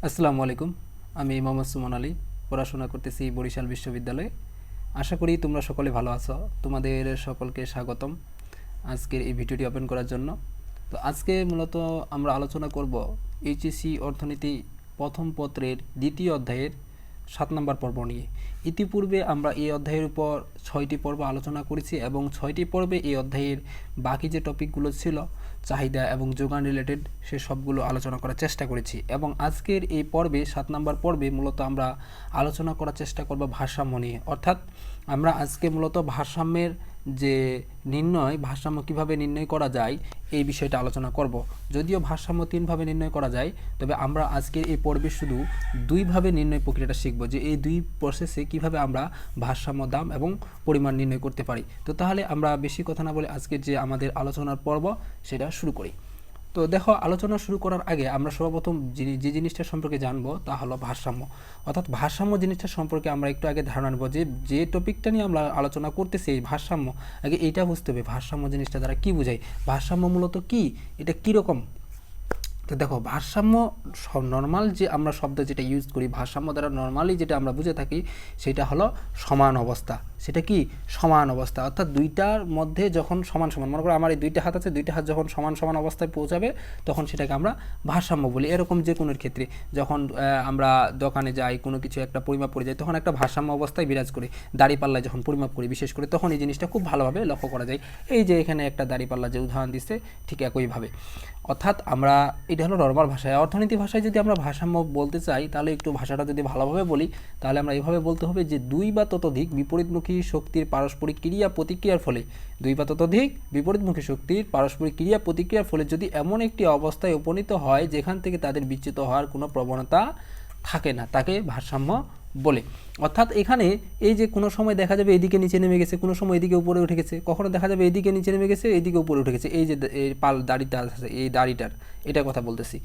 আসসালামু আলাইকুম। আমি মোহাম্মদ সুমন আলী, পড়াশোনা করতেছি বরিশাল বিশ্ববিদ্যালয়ে। আশা করি তোমরা সকলে ভালো আছো। তোমাদের সকলকে স্বাগতম আজকের এই ভিডিওটি ওপেন করার জন্য। তো আজকে মূলত আমরা আলোচনা করব এইচএসসি অর্থনীতি প্রথম পত্রের দ্বিতীয় অধ্যায়ের 7 নম্বর পর্ব নিয়ে। ইতিপূর্বে আমরা এই অধ্যায়ের উপর 6টি পর্ব আলোচনা করেছি এবং 6টি পর্বে এই অধ্যায়ের বাকি যে টপিকগুলো ছিল চাহিদা এবং যোগান রিলেটেড সে সবগুলো আলোচনা করার চেষ্টা করেছি এবং আজকের এই পর্বে 7 নম্বর পর্বে মূলত আমরা আলোচনা করার চেষ্টা করব ভারসাম্য নিয়ে। অর্থাৎ আমরা আজকে মূলত ভারসাম্যের যে ভারসাম্য কিভাবে নির্ণয় করা যায় এই বিষয়টা আলোচনা করব। যদিও ভারসাম্য 3ভাবে নির্ণয় করা যায়, তবে আমরা আজকের এই পর্বে শুধু 2ভাবে নির্ণয় প্রক্রিয়াটা শিখব, যে এই 2 প্রসেসে কিভাবে আমরা ভারসাম্য দাম এবং পরিমাণ নির্ণয় করতে পারি। তো তাহলে আমরা বেশি কথা না বলে আজকের যে আমাদের আলোচনার পর্ব সেটা শুরু করি। তো দেখো, আলোচনা শুরু করার আগে আমরা সর্বপ্রথম যে জিনিসটা সম্পর্কে জানবো তা হলো ভারসাম্য। অর্থাৎ ভারসাম্য জিনিসটা সম্পর্কে আমরা একটু আগে ধারণা নেব, যে টপিকটা নিয়ে আমরা আলোচনা করতেছি এই ভারসাম্য, আগে এইটা বুঝতে হবে ভারসাম্য জিনিসটা দ্বারা কী বোঝায়, ভারসাম্য মূলত কি, এটা কীরকম। তো দেখো, ভারসাম্য নর্মাল যে আমরা শব্দ যেটা ইউজ করি ভারসাম্য দ্বারা নর্মালি যেটা আমরা বুঝে থাকি সেটা হলো সমান অবস্থা। সেটা কি সমান অবস্থা, অর্থাৎ দুইটার মধ্যে যখন সমান সমান, মনে করো আমার এই দুইটা হাত আছে, দুইটা হাত যখন সমান সমান অবস্থায় পৌঁছাবে তখন সেটাকে আমরা ভারসাম্য বলি। এরকম যে কোনো ক্ষেত্রে যখন আমরা দোকানে যাই, কোনো কিছু একটা পরিমাপ করে যাই, তখন একটা ভারসাম্য অবস্থায় বিরাজ করি। দাড়িপাল্লায় যখন পরিমাপ করি বিশেষ করে, তখন এই জিনিসটা খুব ভালোভাবে লক্ষ্য করা যায়। এই যে এখানে একটা দাড়িপাল্লা যে উদাহরণ দিচ্ছে, ঠিক একইভাবে। অর্থাৎ আমরা, এটা হলো নর্মাল ভাষায়। অর্থনীতি ভাষায় যদি আমরা ভারসাম্য বলতে চাই তাহলে একটু ভাষাটা যদি ভালোভাবে বলি তাহলে আমরা এভাবে বলতে হবে যে দুই বা ততোধিক বিপরীতমুখী শক্তির পারস্পরিক ক্রিয়া প্রতিক্রিয়ার ফলে, দুই বা ততোধিক বিপরীতমুখী শক্তির পারস্পরিক ক্রিয়া প্রতিক্রিয়ার ফলে যদি এমন একটি অবস্থায় উপনীত হয় যেখান থেকে তাদের বিচ্যুত হওয়ার কোনো প্রবণতা থাকে না, তাকে ভারসাম্য বলে। অর্থাৎ এখানে এই যে কোনো সময় দেখা যাবে এদিকে নিচে নেমে গেছে, কোনো সময় এদিকে উপরে উঠে গেছে, কখনো দেখা যাবে এদিকে নিচে নেমে গেছে, এদিকে উপরে উঠে গেছে। এই যে এই দাড়িটা আছে, এই দাড়িটার এটা কথা বলতেছি।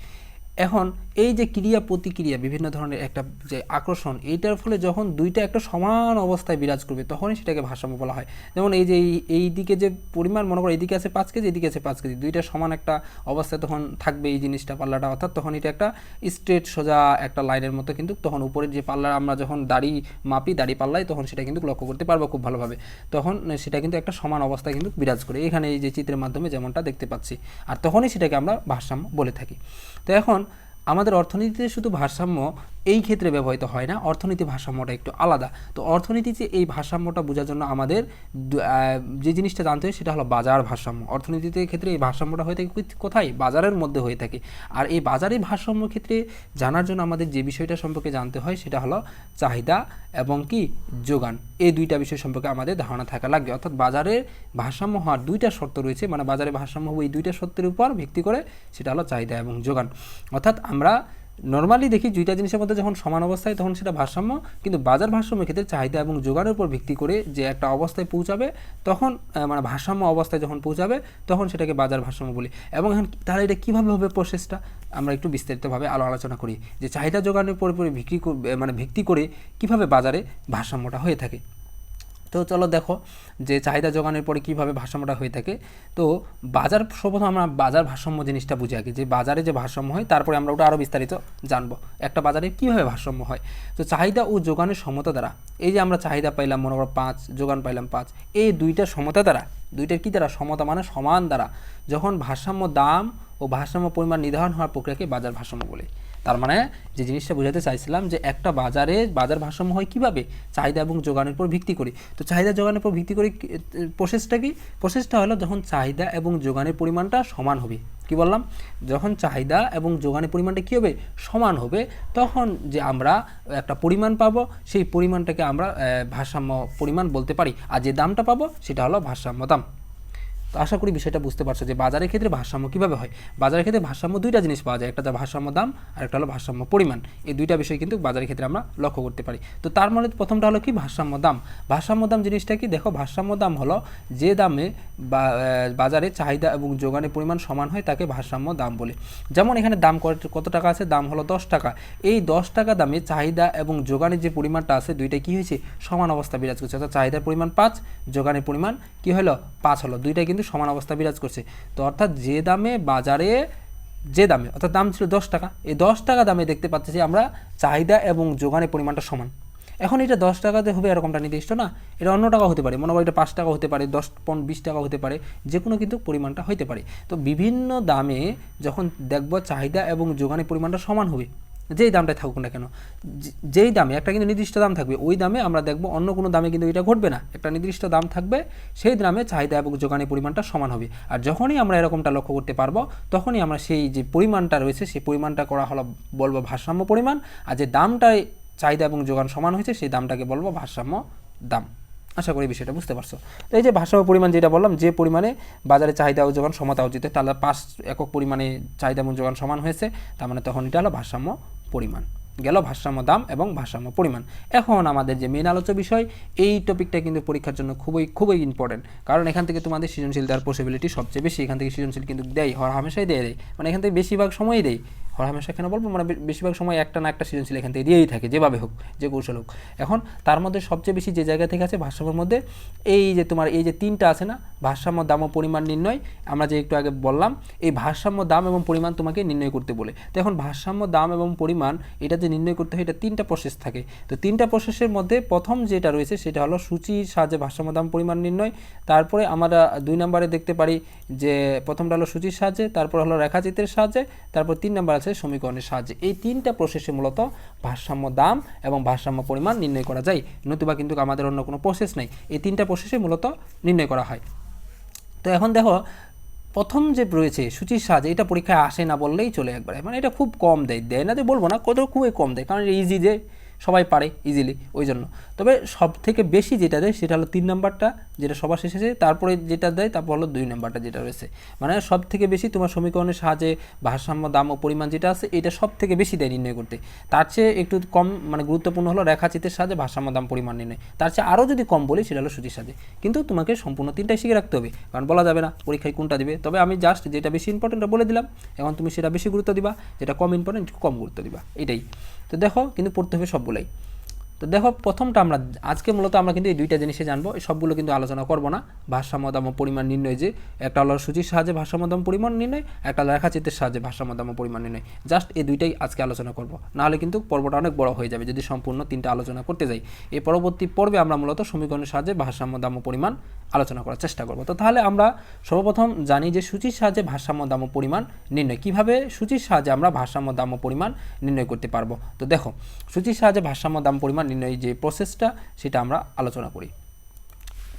এখন এই যে ক্রিয়া প্রতিক্রিয়া বিভিন্ন ধরনের একটা যে আকর্ষণ, এইটার ফলে যখন দুইটা একটা সমান অবস্থায় বিরাজ করবে তখনই সেটাকে ভারসাম্য বলা হয়। যেমন এই যে এই দিকে যে পরিমাণ, মনে করো এইদিকে আছে 5 কেজি, এদিকে আছে 5 কেজি, দুইটা সমান একটা অবস্থায় তখন থাকবে এই জিনিসটা, পাল্লাটা। অর্থাৎ তখন এটা একটা স্ট্রেট সোজা একটা লাইনের মতো, কিন্তু তখন উপরের যে পাল্লা আমরা যখন দাড়ি মাপি, দাড়ি পাল্লায়, তখন সেটা কিন্তু লক্ষ্য করতে পারবো খুব ভালোভাবে। তখন সেটা কিন্তু একটা সমান অবস্থায় কিন্তু বিরাজ করে, এখানে এই যে চিত্রের মাধ্যমে যেমনটা দেখতে পাচ্ছি। আর তখনই সেটাকে আমরা ভারসাম্য বলে থাকি। তো এখন আমাদের অর্থনীতিতে শুধু ভারসাম্য এই ক্ষেত্রে ব্যবহৃত হয় না, অর্থনীতি ভারসাম্যটা একটু আলাদা। তো অর্থনীতিতে এই ভারসাম্যটা বোঝার জন্য আমাদের যে জিনিসটা জানতে হয় সেটা হলো বাজার ভারসাম্য। অর্থনীতিতে ক্ষেত্রে এই ভারসাম্যটা হয়ে থাকে কোথায়, বাজারের মধ্যে হয়ে থাকে। আর এই বাজারের ভারসাম্য ক্ষেত্রে জানার জন্য আমাদের যে বিষয়টা সম্পর্কে জানতে হয় সেটা হলো চাহিদা এবং কি যোগান, এই দুইটা বিষয় সম্পর্কে আমাদের ধারণা থাকা লাগবে। অর্থাৎ বাজারের ভারসাম্য হওয়ার দুইটা শর্ত রয়েছে, মানে বাজারে ভারসাম্য হবে এই দুইটা শর্তের উপর ভিত্তি করে, সেটা হলো চাহিদা এবং যোগান। অর্থাৎ আমরা নর্মালি দেখি দুইটা জিনিসের মধ্যে যখন সমান অবস্থায় তখন সেটা ভারসাম্য, কিন্তু বাজার ভারসাম্যের ক্ষেত্রে চাহিদা এবং যোগানের উপর ভিত্তি করে যে একটা অবস্থায় পৌঁছাবে তখন, মানে ভারসাম্য অবস্থায় যখন পৌঁছাবে তখন সেটাকে বাজার ভারসাম্য বলি। এবং এখন তাহলে এটা কীভাবে হবে প্রসেসটা আমরা একটু বিস্তারিতভাবে আলোচনা করি, যে চাহিদা যোগানের উপর ভিত্তি করে কীভাবে বাজারে ভারসাম্যটা হয়ে থাকে। তো চলো দেখো যে চাহিদা যোগানের পরে কীভাবে ভারসাম্যটা হয়ে থাকে। তো সর্বপ্রথম আমরা বাজার ভারসাম্য জিনিসটা বুঝি আগে, যে বাজারে যে ভারসাম্য হয়, তারপরে আমরা ওটা আরও বিস্তারিত জানবো একটা বাজারে কীভাবে ভারসাম্য হয়। তো চাহিদা ও যোগানের সমতা দ্বারা, এই যে আমরা চাহিদা পাইলাম মনে করো 5, যোগান পাইলাম 5, এই দুইটার সমতা দ্বারা, দুইটার কী দ্বারা, সমতা মানে সমান দ্বারা, যখন ভারসাম্য দাম ও ভারসাম্য পরিমাণ নির্ধারণ হওয়ার প্রক্রিয়াকে বাজার ভারসাম্য বলে। তার মানে যে জিনিসটা বোঝাতে চাইছিলাম যে একটা বাজার ভারসাম্য হয় কীভাবে, চাহিদা এবং যোগানের উপর ভিত্তি করে। তো চাহিদা যোগানের উপর ভিত্তি করে প্রসেসটা কি, প্রসেসটা হলো যখন চাহিদা এবং যোগানের পরিমাণটা সমান হবে। কি বললাম, যখন চাহিদা এবং যোগানের পরিমাণটা কী হবে, সমান হবে, তখন যে আমরা একটা পরিমাণ পাবো, সেই পরিমাণটাকে আমরা ভারসাম্য পরিমাণ বলতে পারি। আর যে দামটা পাবো সেটা হলো ভারসাম্য দাম। তো আশা করি বিষয়টা বুঝতে পারছো যে বাজারের ক্ষেত্রে ভারসাম্য কীভাবে হয়। বাজারের ক্ষেত্রে ভারসাম্য দুইটা জিনিস পাওয়া যায়, একটা ভারসাম্য দাম আর একটা হলো ভারসাম্য পরিমাণ। এই দুইটা বিষয় কিন্তু বাজারের ক্ষেত্রে আমরা লক্ষ্য করতে পারি। তো তার মানে প্রথমটা হলো কি, ভারসাম্য দাম। ভারসাম্য দাম জিনিসটা কি, দেখো ভারসাম্য দাম হলো যে দামে বাজারে চাহিদা এবং যোগানের পরিমাণ সমান হয় তাকে ভারসাম্য দাম বলে। যেমন এখানে দাম কত টাকা আছে, দাম হলো 10 টাকা। এই 10 টাকা দামে চাহিদা এবং যোগানের যে পরিমাণটা আছে দুইটা কী হয়েছে, সমান অবস্থা বিরাজ করছে। অর্থাৎ চাহিদার পরিমাণ 5, যোগানের পরিমাণ কী হলো, 5 হলো, দুইটা কিন্তু সমান অবস্থা বিরাজ করছে। তো অর্থাৎ যে দামে বাজারে যে দামে, অর্থাৎ দাম ছিল 10 টাকা, এই 10 টাকা দামে দেখতে পাচ্ছি যে আমরা চাহিদা এবং যোগানের পরিমাণটা সমান। এখন এটা 10 টাকাতে হবে এরকমটা নির্দিষ্ট না, এটা অন্য টাকা হতে পারে, মনে করো এটা 5 টাকা হতে পারে, 10-20 টাকা হতে পারে, যে কোনো কিন্তু পরিমাণটা হতে পারে। তো বিভিন্ন দামে যখন দেখব চাহিদা এবং যোগানের পরিমাণটা সমান হবে, যেই দামটাই থাকুক না কেন, যেই দামে একটা কিন্তু নির্দিষ্ট দাম থাকবে, ওই দামে আমরা দেখব অন্য কোনো দামে কিন্তু এটা ঘটবে না, একটা নির্দিষ্ট দাম থাকবে, সেই দামে চাহিদা এবং যোগানের পরিমাণটা সমান হবে। আর যখনই আমরা এরকমটা লক্ষ্য করতে পারবো, তখনই আমরা সেই যে পরিমাণটা রয়েছে সেই পরিমাণটা করা হলো বলবো ভারসাম্য পরিমাণ, আর যে দামটায় চাহিদা এবং যোগান সমান হয়েছে সেই দামটাকে বলবো ভারসাম্য দাম। আশা করি বিষয়টা বুঝতে পারছো। তো এই যে ভারসাম্য পরিমাণ যেটা বললাম, যে পরিমাণে বাজারে চাহিদা ও যোগান সমতা অর্জিত, তাহলে 5 একক পরিমাণে চাহিদা এবং যোগান সমান হয়েছে, তার মানে তখন এটা হলো ভারসাম্য পরিমাণ। গেল ভারসাম্য দাম এবং ভারসাম্য পরিমাণ। এখন আমাদের যে মেন আলোচ্য বিষয়, এই টপিকটা কিন্তু পরীক্ষার জন্য খুবই ইম্পর্টেন্ট, কারণ এখান থেকে তোমাদের সৃজনশীলতার পসিবিলিটি সবচেয়ে বেশি, এখান থেকে সৃজনশীল কিন্তু দেয়, হামেশাই দেয়, মানে এখান থেকে বেশিরভাগ সময়ই দেয়, হামেশা কেন বলবো, মানে বেশিরভাগ সময় একটা না একটা সৃজনশীল এখান থেকে দিয়েই থাকে, যেভাবে হোক, যে কৌশল হোক। এখন তার মধ্যে সবচেয়ে বেশি যে জায়গা থেকে আছে ভারসাম্যের মধ্যে, এই যে তোমার এই যে 3টা আছে না, ভারসাম্য দাম ও পরিমাণ নির্ণয়, আমরা যে একটু আগে বললাম, এই ভারসাম্য দাম এবং পরিমাণ তোমাকে নির্ণয় করতে বলে। তো এখন ভারসাম্য দাম এবং পরিমাণ এটা যে নির্ণয় করতে হয়, এটা 3টা প্রসেস থাকে। তো 3টা প্রসেসের মধ্যে প্রথম যেটা রয়েছে সেটা হলো সূচির সাহায্যে ভারসাম্য দাম পরিমাণ নির্ণয়। তারপরে আমরা 2 নম্বরে দেখতে পারি যে প্রথমটা হলো সূচির সাহায্যে, তারপর হলো রেখাচিত্রের সাহায্যে, তারপর 3 নম্বর আছে সমীকরণের সাহায্যে। এই 3টা প্রসেসে মূলত ভারসাম্য দাম এবং ভারসাম্য পরিমাণ নির্ণয় করা যায়, নতুবা কিন্তু আমাদের অন্য কোনো প্রসেস নেই, এই 3টা প্রসেসে মূলত নির্ণয় করা হয়। তো এখন দেখো, প্রথম যে রয়েছে সূচির সাহায্যে, এটা পরীক্ষায় আসে না বললেই চলে একবারে, মানে এটা খুব কম দেয় না যে বলবো না, কত খুবই কম দেয়, কারণ ইজি, যে সবাই পারে ইজিলি, ওই জন্য। তবে সব থেকে বেশি যেটা দেয় সেটা হলো 3 নাম্বারটা, যেটা সবার শেষে, তারপরে যেটা দেয় তারপর হলো 2 নাম্বারটা যেটা রয়েছে, মানে সব থেকে বেশি তোমার সমীকরণের সাহায্যে ভারসাম্য দাম ও পরিমাণ যেটা আছে, এটা সব থেকে বেশি দেয় নির্ণয় করতে। তার চেয়ে একটু কম মানে গুরুত্বপূর্ণ হলো রেখাচিত্রের সাহায্যে ভারসাম্য দাম পরিমাণ নির্ণয়, তার চেয়ে আরও যদি কম বলি সেটা হলো সূচির সাহায্যে। কিন্তু তোমাকে সম্পূর্ণ 3টাই শিখে রাখতে হবে, কারণ বলা যাবে না পরীক্ষায় কোনটা দিবে। তবে আমি জাস্ট যেটা বেশি ইম্পর্টেন্ট বলে দিলাম, এখন তুমি সেটা বেশি গুরুত্ব দিবা, যেটা কম ইম্পর্টেন্ট কম গুরুত্ব দিবা, এটাই। তো দেখো, কিন্তু পড়তে হবে সবগুলোই। তো দেখো, প্রথমটা আমরা আজকে মূলত আমরা কিন্তু এই 2টা জিনিসে জানবো, এই সবগুলো কিন্তু আলোচনা করব না। ভারসাম্য দাম ও পরিমাণ নির্ণয়, যে একটা হলো সূচির সাহায্যে ভারসাম্য দাম পরিমাণ নির্ণয়, একটা রেখাচিত্রের সাহায্যে ভারসাম্য দাম ও পরিমাণ নির্ণয়, জাস্ট এই 2টাই আজকে আলোচনা করব, নাহলে কিন্তু পর্বটা অনেক বড় হয়ে যাবে যদি সম্পূর্ণ 3টা আলোচনা করতে যাই। এই পরবর্তী পর্বে আমরা মূলত সমীকরণের সাহায্যে ভারসাম্য দাম ও পরিমাণ আলোচনা করার চেষ্টা করব। তো তাহলে আমরা সর্বপ্রথম জানি যে সূচির সাহায্যে ভারসাম্য দাম ও পরিমাণ নির্ণয়, কিভাবে সূচির সাহায্যে আমরা ভারসাম্য দাম ও পরিমাণ নির্ণয় করতে পারবো। তো দেখো, সূচির সাহায্যে ভারসাম্য দাম পরিমাণ নির্ণয় যে প্রসেসটা, সেটা আমরা আলোচনা করি।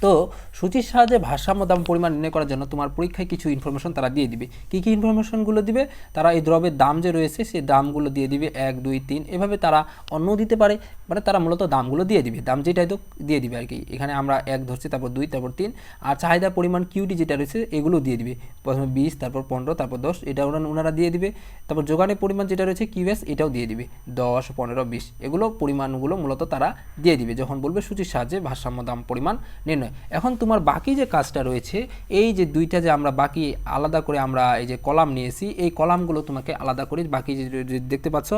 তো সূচির সাহায্যে ভারসাম্য দাম পরিমাণ নির্ণয় করার জন্য তোমার পরীক্ষায় কিছু ইনফরমেশন তারা দিয়ে দিবে। কী কী ইনফরমেশনগুলো দিবে? তারা এই দ্রব্যের দাম যে রয়েছে সেই দামগুলো দিয়ে দিবে, 1, 2, 3 এভাবে তারা অন্য দিতে পারে, মানে তারা মূলত দামগুলো দিয়ে দিবে, দাম যেটাই তো দিয়ে দিবে আর কি। এখানে আমরা 1 ধরছি, তারপর 2, তারপর 3, আর চাহিদার পরিমাণ কিউটি যেটা রয়েছে এগুলো দিয়ে দিবে, প্রথমে 20, তারপর 15, তারপর 10, এটা ওনারা দিয়ে দিবে। তারপর যোগানের পরিমাণ যেটা রয়েছে কিউএস, এটাও দিয়ে দিবে, 10, 15, 20 এগুলো পরিমাণগুলো মূলত তারা দিয়ে দিবে যখন বলবে সূচির সাহায্যে ভারসাম্য দাম পরিমাণ নির্ণয়। এখন তোমার বাকি যে কাজটা রয়েছে, এই যে 2টা যে আমরা বাকি আলাদা করে আমরা এই যে কলাম নিয়েছি, এই কলামগুলো তোমাকে আলাদা করে, বাকি যে দেখতে পাচ্ছ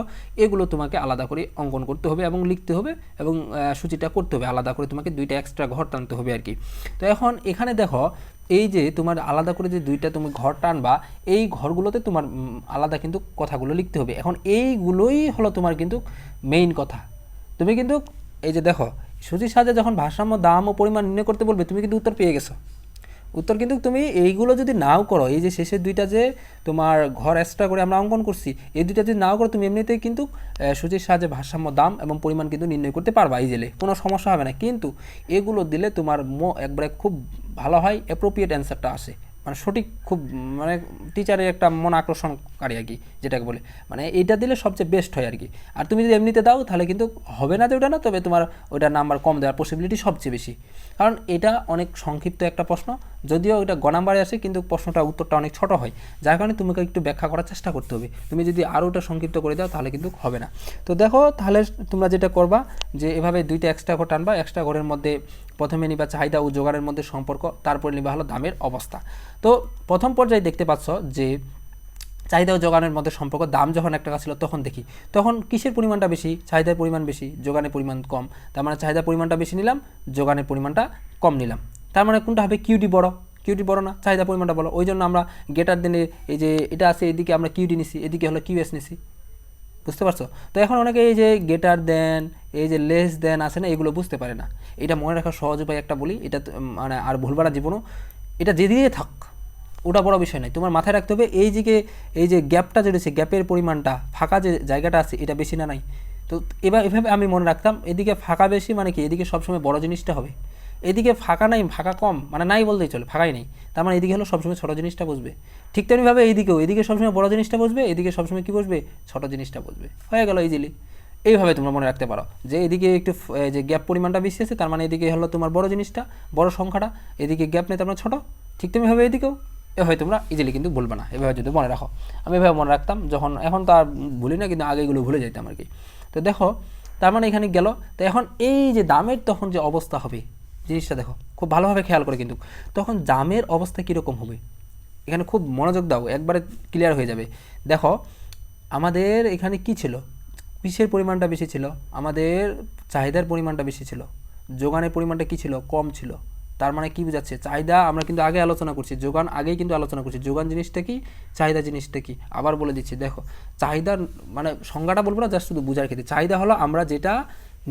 এগুলো তোমাকে আলাদা করে অঙ্কন করতে হবে এবং লিখতে হবে এবং সূচিটা করতে হবে আলাদা করে, তোমাকে 2টা এক্সট্রা ঘর টানতে হবে আর কি। তো এখন এখানে দেখো, এই যে তোমার আলাদা করে যে 2টা তুমি ঘর টানবা, এই ঘরগুলোতে তোমার আলাদা কিন্তু কথাগুলো লিখতে হবে। এখন এইগুলোই হলো তোমার কিন্তু মেইন কথা। তুমি কিন্তু এই যে দেখো, সূচির সাহায্যে যখন ভারসাম্য দাম ও পরিমাণ নির্ণয় করতে বলবে, তুমি কিন্তু উত্তর পেয়ে গেছো। উত্তর কিন্তু তুমি এইগুলো যদি নাও করো, এই যে শেষের 2টা যে তোমার ঘর এক্সট্রা করে আমরা অঙ্কন করছি, এই 2টা যদি নাও করো, তুমি এমনিতেই কিন্তু সূচির সাহায্যে ভারসাম্য দাম এবং পরিমাণ কিন্তু নির্ণয় করতে পারবা ইজিলি, কোনো সমস্যা হবে না। কিন্তু এগুলো দিলে তোমার একবারে খুব ভালো হয়, অ্যাপ্রোপ্রিয়েট অ্যান্সারটা আসে, মানে সঠিক, খুব মানে টিচারের একটা মন আকর্ষণকারী আর কি, যেটাকে বলে, মানে এইটা দিলে সবচেয়ে বেস্ট হয় আর কি। আর তুমি যদি এমনিতে দাও তাহলে কিন্তু হবে না যে ওটা না, তবে তোমার ওইটার নাম্বার কম দেওয়ার পসিবিলিটি সবচেয়ে বেশি, কারণ এটা অনেক সংক্ষিপ্ত একটা প্রশ্ন, যদিও এটা গ নাম্বারে আসে কিন্তু প্রশ্নটা উত্তরটা অনেক ছোট হয়, যার কারণে তোমাকে একটু ব্যাখ্যা করার চেষ্টা করতে হবে। তুমি যদি আরও ওটা সংক্ষিপ্ত করে দাও তাহলে কিন্তু হবে না। তো দেখো, তাহলে তোমরা যেটা করবা যে এভাবে 2টা এক্সট্রা ঘর টানবা, এক্সট্রা ঘরের মধ্যে প্রথমে নিবা চাহিদা ও জোগাড়ের মধ্যে সম্পর্ক, তারপরে নিবা হলো দামের অবস্থা। তো প্রথম পর্যায়ে দেখতে পাচ্ছ যে চাহিদা ও যোগানের মধ্যে সম্পর্ক, দাম যখন 1 টাকা ছিল তখন দেখি, তখন কিসের পরিমাণটা বেশি? চাহিদার পরিমাণ বেশি, যোগানের পরিমাণ কম, তার মানে চাহিদার পরিমাণটা বেশি নিলাম, যোগানের পরিমাণটা কম নিলাম, তার মানে কোনটা হবে? কিউডি বড়, কিউটি বড় না, চাহিদা পরিমাণটা বলো, ওই জন্য আমরা গ্রেটার দেন এই যে এটা আছে এদিকে আমরা কিউটি নিছি, এদিকে হলো কিউএস নিছি, বুঝতে পারছো? তো এখন অনেকে এই যে গ্রেটার দেন, এই যে লেস দেন আছে না, এগুলো বুঝতে পারে না। এটা মনে রাখার সহজ উপায় একটা বলি, এটা মানে আর ভুলবাড়া জীবনও, এটা যেদিকে থাক ওটা বড় বিষয় নয়, তোমার মাথায় রাখতে হবে এই যে গ্যাপটা রয়েছে, গ্যাপের পরিমাণটা, ফাঁকা যে জায়গাটা আছে এটা বেশি না নাই। তো এভাবে আমি মনে রাখতাম, এদিকে ফাঁকা বেশি মানে কি, এদিকে সবসময় বড় জিনিসটা হবে, এদিকে ফাঁকা নাই, ফাঁকা কম মানে নাই বলতেই চলে, ফাঁকাই নেই, তার মানে এদিকে হলো সবসময় ছোটো জিনিসটা বসবে। ঠিক তেমনিভাবে এদিকে সবসময় বড় জিনিসটা বসবে, এদিকে সবসময় কী বসবে, ছোটো জিনিসটা বসবে, হয়ে গেল ইজিলি। এইভাবে তোমরা মনে রাখতে পারো যে এদিকে একটু যে গ্যাপ পরিমাণটা বেশি আছে, তার মানে এদিকে হলো তোমার বড় জিনিসটা, বড় সংখ্যাটা, এদিকে গ্যাপ নেই তার মানে ছোটো। ঠিক তেমনিভাবে এদিকেও এভাবে তোমরা ইজিলি কিন্তু ভুলবে না, এভাবে যদি মনে রাখো। আমি এভাবে মনে রাখতাম যখন, এখন তো আর ভুলি না, কিন্তু আগে এগুলো ভুলে যাইতাম আর কি। তো দেখো তার মানে এখানে গেল। তো এখন এই যে দামের তখন যে অবস্থা হবে, জিনিসটা দেখো খুব ভালোভাবে খেয়াল করে, কিন্তু তখন দামের অবস্থা কীরকম হবে এখানে খুব মনোযোগ দাও, একবারে ক্লিয়ার হয়ে যাবে। দেখো আমাদের এখানে কি ছিল, কিসের পরিমাণটা বেশি ছিল, আমাদের চাহিদার পরিমাণটা বেশি ছিল, যোগানের পরিমাণটা কি ছিল, কম ছিল। তার মানে কি বোঝাচ্ছে, চাহিদা আমরা কিন্তু আগে আলোচনা করছি, যোগান আগেই কিন্তু আলোচনা করছি, যোগান জিনিসটা কি, চাহিদা জিনিসটা কি, আবার বলে দিচ্ছি। দেখো চাহিদার মানে সংজ্ঞাটা বলবো না, জাস্ট শুধু বোঝার ক্ষেত্রে, চাহিদা হলো আমরা যেটা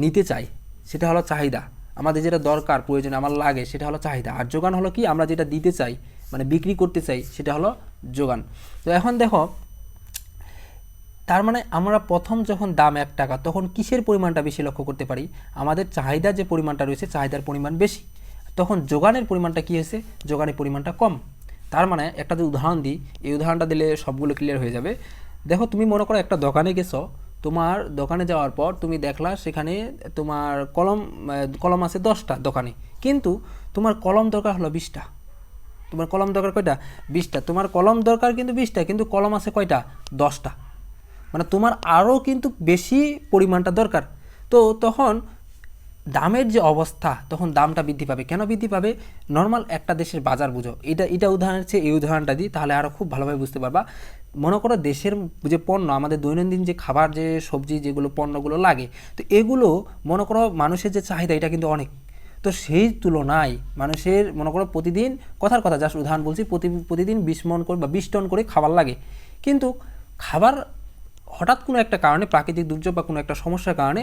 নিতে চাই সেটা হলো চাহিদা, আমাদের যেটা দরকার প্রয়োজন আমার লাগে সেটা হলো চাহিদা। আর যোগান হলো কি, আমরা যেটা দিতে চাই মানে বিক্রি করতে চাই সেটা হলো যোগান। তো এখন দেখো তার মানে আমরা প্রথম যখন দাম 1 টাকা, তখন কিসের পরিমাণটা বেশি লক্ষ্য করতে পারি, আমাদের চাহিদার যে পরিমাণটা রয়েছে চাহিদার পরিমাণ বেশি, তখন যোগানের পরিমাণটা কী হয়েছে, যোগানের পরিমাণটা কম। তার মানে একটা যে উদাহরণ দিই, এই উদাহরণটা দিলে সবগুলো ক্লিয়ার হয়ে যাবে। দেখো তুমি মনে করো একটা দোকানে গেছো, তোমার দোকানে যাওয়ার পর তুমি দেখলা সেখানে তোমার কলম আছে 10টা দোকানে, কিন্তু তোমার কলম দরকার হলো 20টা। তোমার কলম দরকার কয়টা, 20টা। তোমার কলম দরকার কিন্তু 20টা, কিন্তু কলম আছে কয়টা, 10টা। মানে তোমার আরও কিন্তু বেশি পরিমাণটা দরকার। তো তখন দামের যে অবস্থা, তখন দামটা বৃদ্ধি পাবে। কেন বৃদ্ধি পাবে, নর্মাল একটা দেশের বাজার বুঝো, এটা উদাহরণ হচ্ছে, এই উদাহরণটা দিই তাহলে আরও খুব ভালোভাবে বুঝতে পারবা। মনে করো দেশের যে পণ্য, আমাদের দৈনন্দিন যে খাবার, যে সবজি, যেগুলো পণ্যগুলো লাগে, তো এগুলো মনে করো মানুষের যে চাহিদা এটা কিন্তু অনেক। তো সেই তুলনায় মানুষের মনে করো প্রতিদিন, কথার কথা জাস্ট উদাহরণ বলছি, প্রতিদিন 20 মণ করে বা 20 টন করে খাবার লাগে, কিন্তু খাবার হঠাৎ কোনো একটা কারণে, প্রাকৃতিক দুর্যোগ বা কোনো একটা সমস্যার কারণে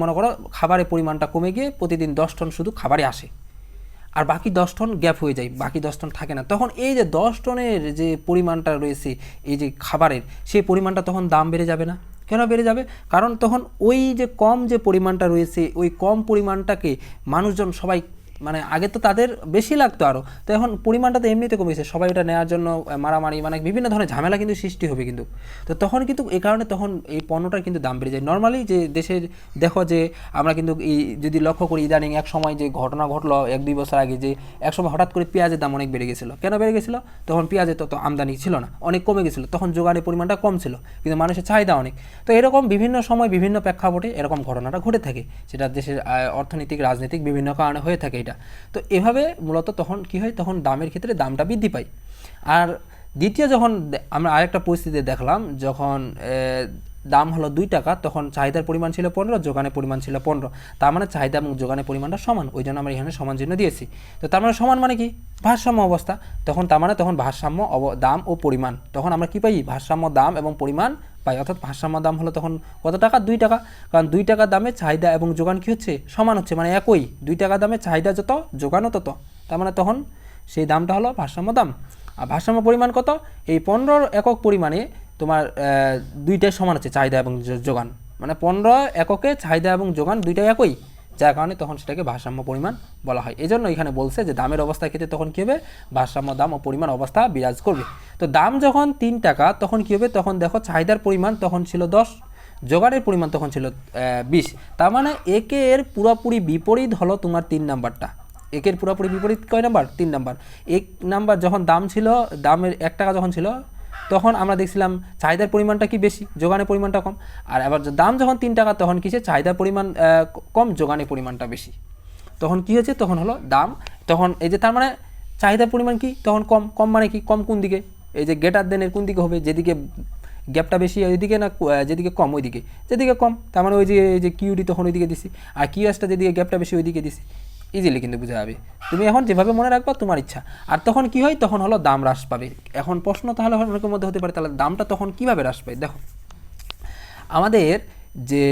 মনে করো খাবারের পরিমাণটা কমে গিয়ে প্রতিদিন 10 টন শুধু খাবারে আসে, আর বাকি 10 টন গ্যাপ হয়ে যায়, বাকি 10 টন থাকে না। তখন এই যে 10 টনের যে পরিমাণটা রয়েছে এই যে খাবারের, সেই পরিমাণটা তখন দাম বেড়ে যাবে না? কেন বেড়ে যাবে? কারণ তখন ওই যে কম যে পরিমাণটা রয়েছে, ওই কম পরিমাণটাকে মানুষজন সবাই, মানে আগে তো তাদের বেশি লাগতো আরও, তো এখন পরিমাণটা তো এমনিতে কমেছে, সবাই ওটা নেওয়ার জন্য মারামারি, মানে বিভিন্ন ধরনের ঝামেলা কিন্তু সৃষ্টি হবে কিন্তু। তো তখন কিন্তু এই কারণে তখন এই পণ্যটার কিন্তু দাম বেড়ে যায়। নর্মালি যে দেশের দেখো যে আমরা কিন্তু এই যদি লক্ষ্য করি, ইদানিং এক সময় যে ঘটনা ঘটলো 1-2 বছর আগে, যে এক সময় হঠাৎ করে পেঁয়াজের দাম অনেক বেড়ে গেছিলো। কেন বেড়ে গেছিলো? তখন পেঁয়াজের তত আমদানি ছিল না, অনেক কমে গেছিলো, তখন যোগানের পরিমাণটা কম ছিল, কিন্তু মানুষের চাহিদা অনেক। তো এরকম বিভিন্ন সময় বিভিন্ন প্রেক্ষাপটে এরকম ঘটনাটা ঘটে থাকে, সেটা দেশের অর্থনৈতিক, রাজনৈতিক বিভিন্ন কারণে হয়ে থাকে এটা। তো এভাবে মূলত তখন কি হয়, তখন দামের ক্ষেত্রে দামটা বৃদ্ধি পায়। আর দ্বিতীয় যখন আমরা আরেকটা পরিস্থিতি দেখলাম, যখন দাম হলো 2 টাকা, তখন চাহিদার পরিমাণ ছিল 15, যোগানের পরিমাণ ছিল 15। তার মানে চাহিদা এবং যোগানের পরিমাণটা সমান, ওই জন্য আমরা এখানে সমান চিহ্ন দিয়েছি। তো তার মানে সমান মানে কি, ভারসাম্য অবস্থা। তখন তার মানে তখন ভারসাম্য দাম ও পরিমাণ, তখন আমরা কি পাই, ভারসাম্য দাম এবং পরিমাণ পাই। অর্থাৎ ভারসাম্য দাম হলো তখন কত টাকা, 2 টাকা। কারণ 2 টাকা দামে চাহিদা এবং যোগান কী হচ্ছে, সমান হচ্ছে, মানে একই। 2 টাকা দামে চাহিদা যত, যোগানও তত, তার মানে তখন সেই দামটা হলো ভারসাম্য দাম। আর ভারসাম্য পরিমাণ কত, এই 15 একক পরিমাণে তোমার দুইটাই সমান হচ্ছে, চাহিদা এবং যোগান, মানে 15 এককে চাহিদা এবং যোগান দুইটাই একই, যার কারণে তখন সেটাকে ভারসাম্য পরিমাণ বলা হয়। এই জন্য এখানে বলছে যে দামের অবস্থার ক্ষেত্রে তখন কী হবে, ভারসাম্য দাম ও পরিমাণ অবস্থা বিরাজ করবে। তো দাম যখন 3 টাকা, তখন কী হবে, তখন দেখো চাহিদার পরিমাণ তখন ছিল 10, যোগানের পরিমাণ তখন ছিল 20। তার মানে একের পুরোপুরি বিপরীত হলো তোমার 3 নাম্বারটা। একের পুরোপুরি বিপরীত কয় নাম্বার, 3 নাম্বার। 1 নাম্বার যখন দাম ছিল, দামের 1 টাকা যখন ছিল, তখন আমরা দেখছিলাম চাহিদার পরিমাণটা কি বেশি, যোগানের পরিমাণটা কম। আর আবার দাম যখন 3 টাকা, তখন কিসে, চাহিদার পরিমাণ কম, যোগানের পরিমাণটা বেশি। তখন কি হয়েছে, তখন হলো দাম, তখন এই যে তার মানে চাহিদার পরিমাণ কি, তখন কম। কম মানে কি, কম কোন দিকে, এই যে গ্রেটার দেনের কোন দিকে হবে, যেদিকে গ্যাপটা বেশি ওইদিকে, না যেদিকে কম ওইদিকে, যেদিকে কম, তার মানে ওই যে কিউডি তখন ওইদিকে দিছি, আর কিউএসটা যেদিকে গ্যাপটা বেশি ওইদিকে দিছি। ইজিলি কিন্তু বোঝা যাবে। তুমি এখন যেভাবে মনে রাখবা তোমার ইচ্ছা। আর তখন কি হয়, তখন হলো দাম হ্রাস পাবে। এখন প্রশ্ন তাহলে অনেকের মধ্যে হতে পারে তাহলে দামটা তখন কিভাবে হ্রাস পায়। দেখো আমাদের যে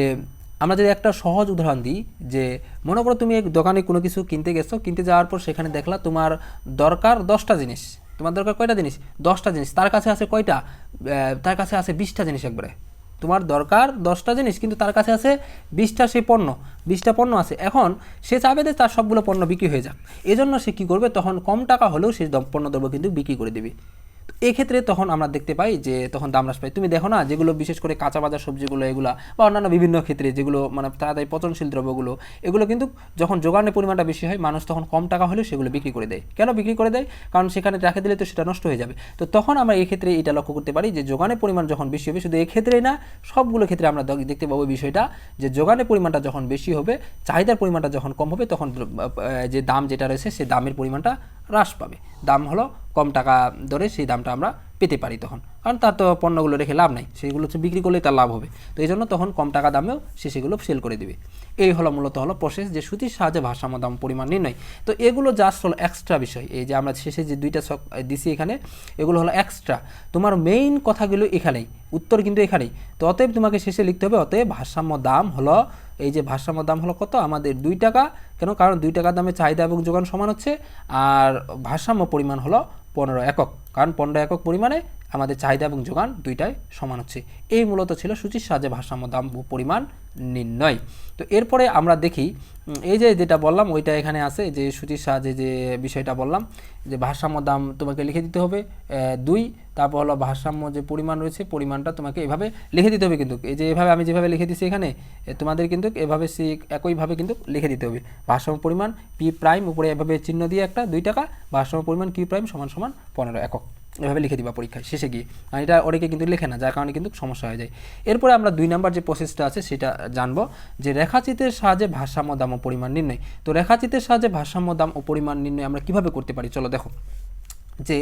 আমরা যদি একটা সহজ উদাহরণ দিই, যে মনে করো তুমি এক দোকানে কোনো কিছু কিনতে গেছো, কিনতে যাওয়ার পর সেখানে দেখলা তোমার দরকার 10টা জিনিস, তোমার দরকার কয়টা জিনিস, 10টা জিনিস, তার কাছে আছে কয়টা, তার কাছে আছে 20টা জিনিস। একবারে তোমার দরকার 10টা জিনিস কিন্তু তার কাছে আছে 20টা, সেই পণ্য 20টা পণ্য আছে। এখন সে চাবে যে তার সবগুলো পণ্য বিক্রি হয়ে যাক, এজন্য সে কী করবে, তখন কম টাকা হলেও সেই পণ্যদ্রব্য কিন্তু বিক্রি করে দেবে। এক্ষেত্রে তখন আমরা দেখতে পাই যে তখন দাম হ্রাস পাই। তুমি দেখো না, যেগুলো বিশেষ করে কাঁচা বাজার সবজিগুলো এগুলা বা অন্যান্য বিভিন্ন ক্ষেত্রে যেগুলো মানে তাড়াতাড়ি পচনশীল দ্রব্যগুলো, এগুলো কিন্তু যখন যোগানের পরিমাণটা বেশি হয়, মানুষ তখন কম টাকা হলেও সেগুলো বিক্রি করে দেয়। কেন বিক্রি করে দেয়? কারণ সেখানে রেখে দিলে তো সেটা নষ্ট হয়ে যাবে। তো তখন আমরা এই ক্ষেত্রে এটা লক্ষ্য করতে পারি যে যোগানের পরিমাণ যখন বেশি হবে, শুধু এই ক্ষেত্রেই না, সবগুলো ক্ষেত্রে আমরা দেখতে পাবো বিষয়টা যে যোগানের পরিমাণটা যখন বেশি হবে, চাহিদার পরিমাণটা যখন কম হবে, তখন যে দাম যেটা রয়েছে সেই দামের পরিমাণটা হ্রাস পাবে। দাম হলো কম টাকা ধরে সেই দামটা আমরা পেতে পারি তখন, কারণ তার তো পণ্যগুলো রেখে লাভ নাই, সেগুলো হচ্ছে বিক্রি করলেই তার লাভ হবে। তো এই জন্য তখন কম টাকা দামেও সে সেগুলো সেল করে দেবে। এই হলো মূলত হলো প্রসেস, যে সূচির সাহায্যে ভারসাম্য দাম পরিমাণ নির্ণয়। তো এগুলো জাস্ট হলো এক্সট্রা বিষয়। এই যে আমরা শেষে যে দুইটা ছক দিছি এখানে, এগুলো হলো এক্সট্রা। তোমার মেইন কথাগুলো এখানেই, উত্তর কিন্তু এখানেই। তো অতএব তোমাকে শেষে লিখতে হবে, অতএব ভারসাম্য দাম হলো, এই যে ভারসাম্য দাম হলো কত, আমাদের 2 টাকা। কেন? কারণ 2 টাকার দামে চাহিদা এবং যোগান সমান হচ্ছে, আর ভারসাম্য পরিমাণ হলো 15 একক, কারণ 15 একক পরিমাণে আমাদের চাহিদা এবং যোগান দুইটাই সমান হচ্ছে। এই মূলত ছিল সূচির সাহায্যে ভারসাম্য দাম পরিমাণ নির্ণয়। তো এরপরে আমরা দেখি, এই যে যেটা বললাম ওইটা এখানে আছে, যে সূচির সাহায্যে যে বিষয়টা বললাম, যে ভারসাম্য দাম তোমাকে লিখে দিতে হবে 2, তারপর হলো ভারসাম্য যে পরিমাণ রয়েছে পরিমাণটা তোমাকে এভাবে লিখে দিতে হবে। কিন্তু এই যে এভাবে আমি যেভাবে লিখে দিচ্ছি এখানে, তোমাদের কিন্তু এভাবে একইভাবে কিন্তু লিখে দিতে হবে। ভারসাম্য পরিমাণ পি প্রাইম, উপরে এভাবে চিহ্ন দিয়ে একটা 2 টাকা, ভারসাম্য পরিমাণ কিউ প্রাইম সমান সমান 15 একক, এভাবে লিখে দিবা পরীক্ষায় শেষে গিয়ে। আর এটা অনেকে কিন্তু লেখে না, যার কারণে কিন্তু সমস্যা হয়ে যায়। এরপরে আমরা 2 নাম্বার যে প্রসেসটা আছে সেটা জানবো, যে রেখাচিত্রের সাহায্যে ভারসাম্য দাম ও পরিমাণ নির্ণয়। তো রেখাচিত্রের সাহায্যে ভারসাম্য দাম ও পরিমাণ নির্ণয় আমরা কিভাবে করতে পারি, চলো দেখো। যে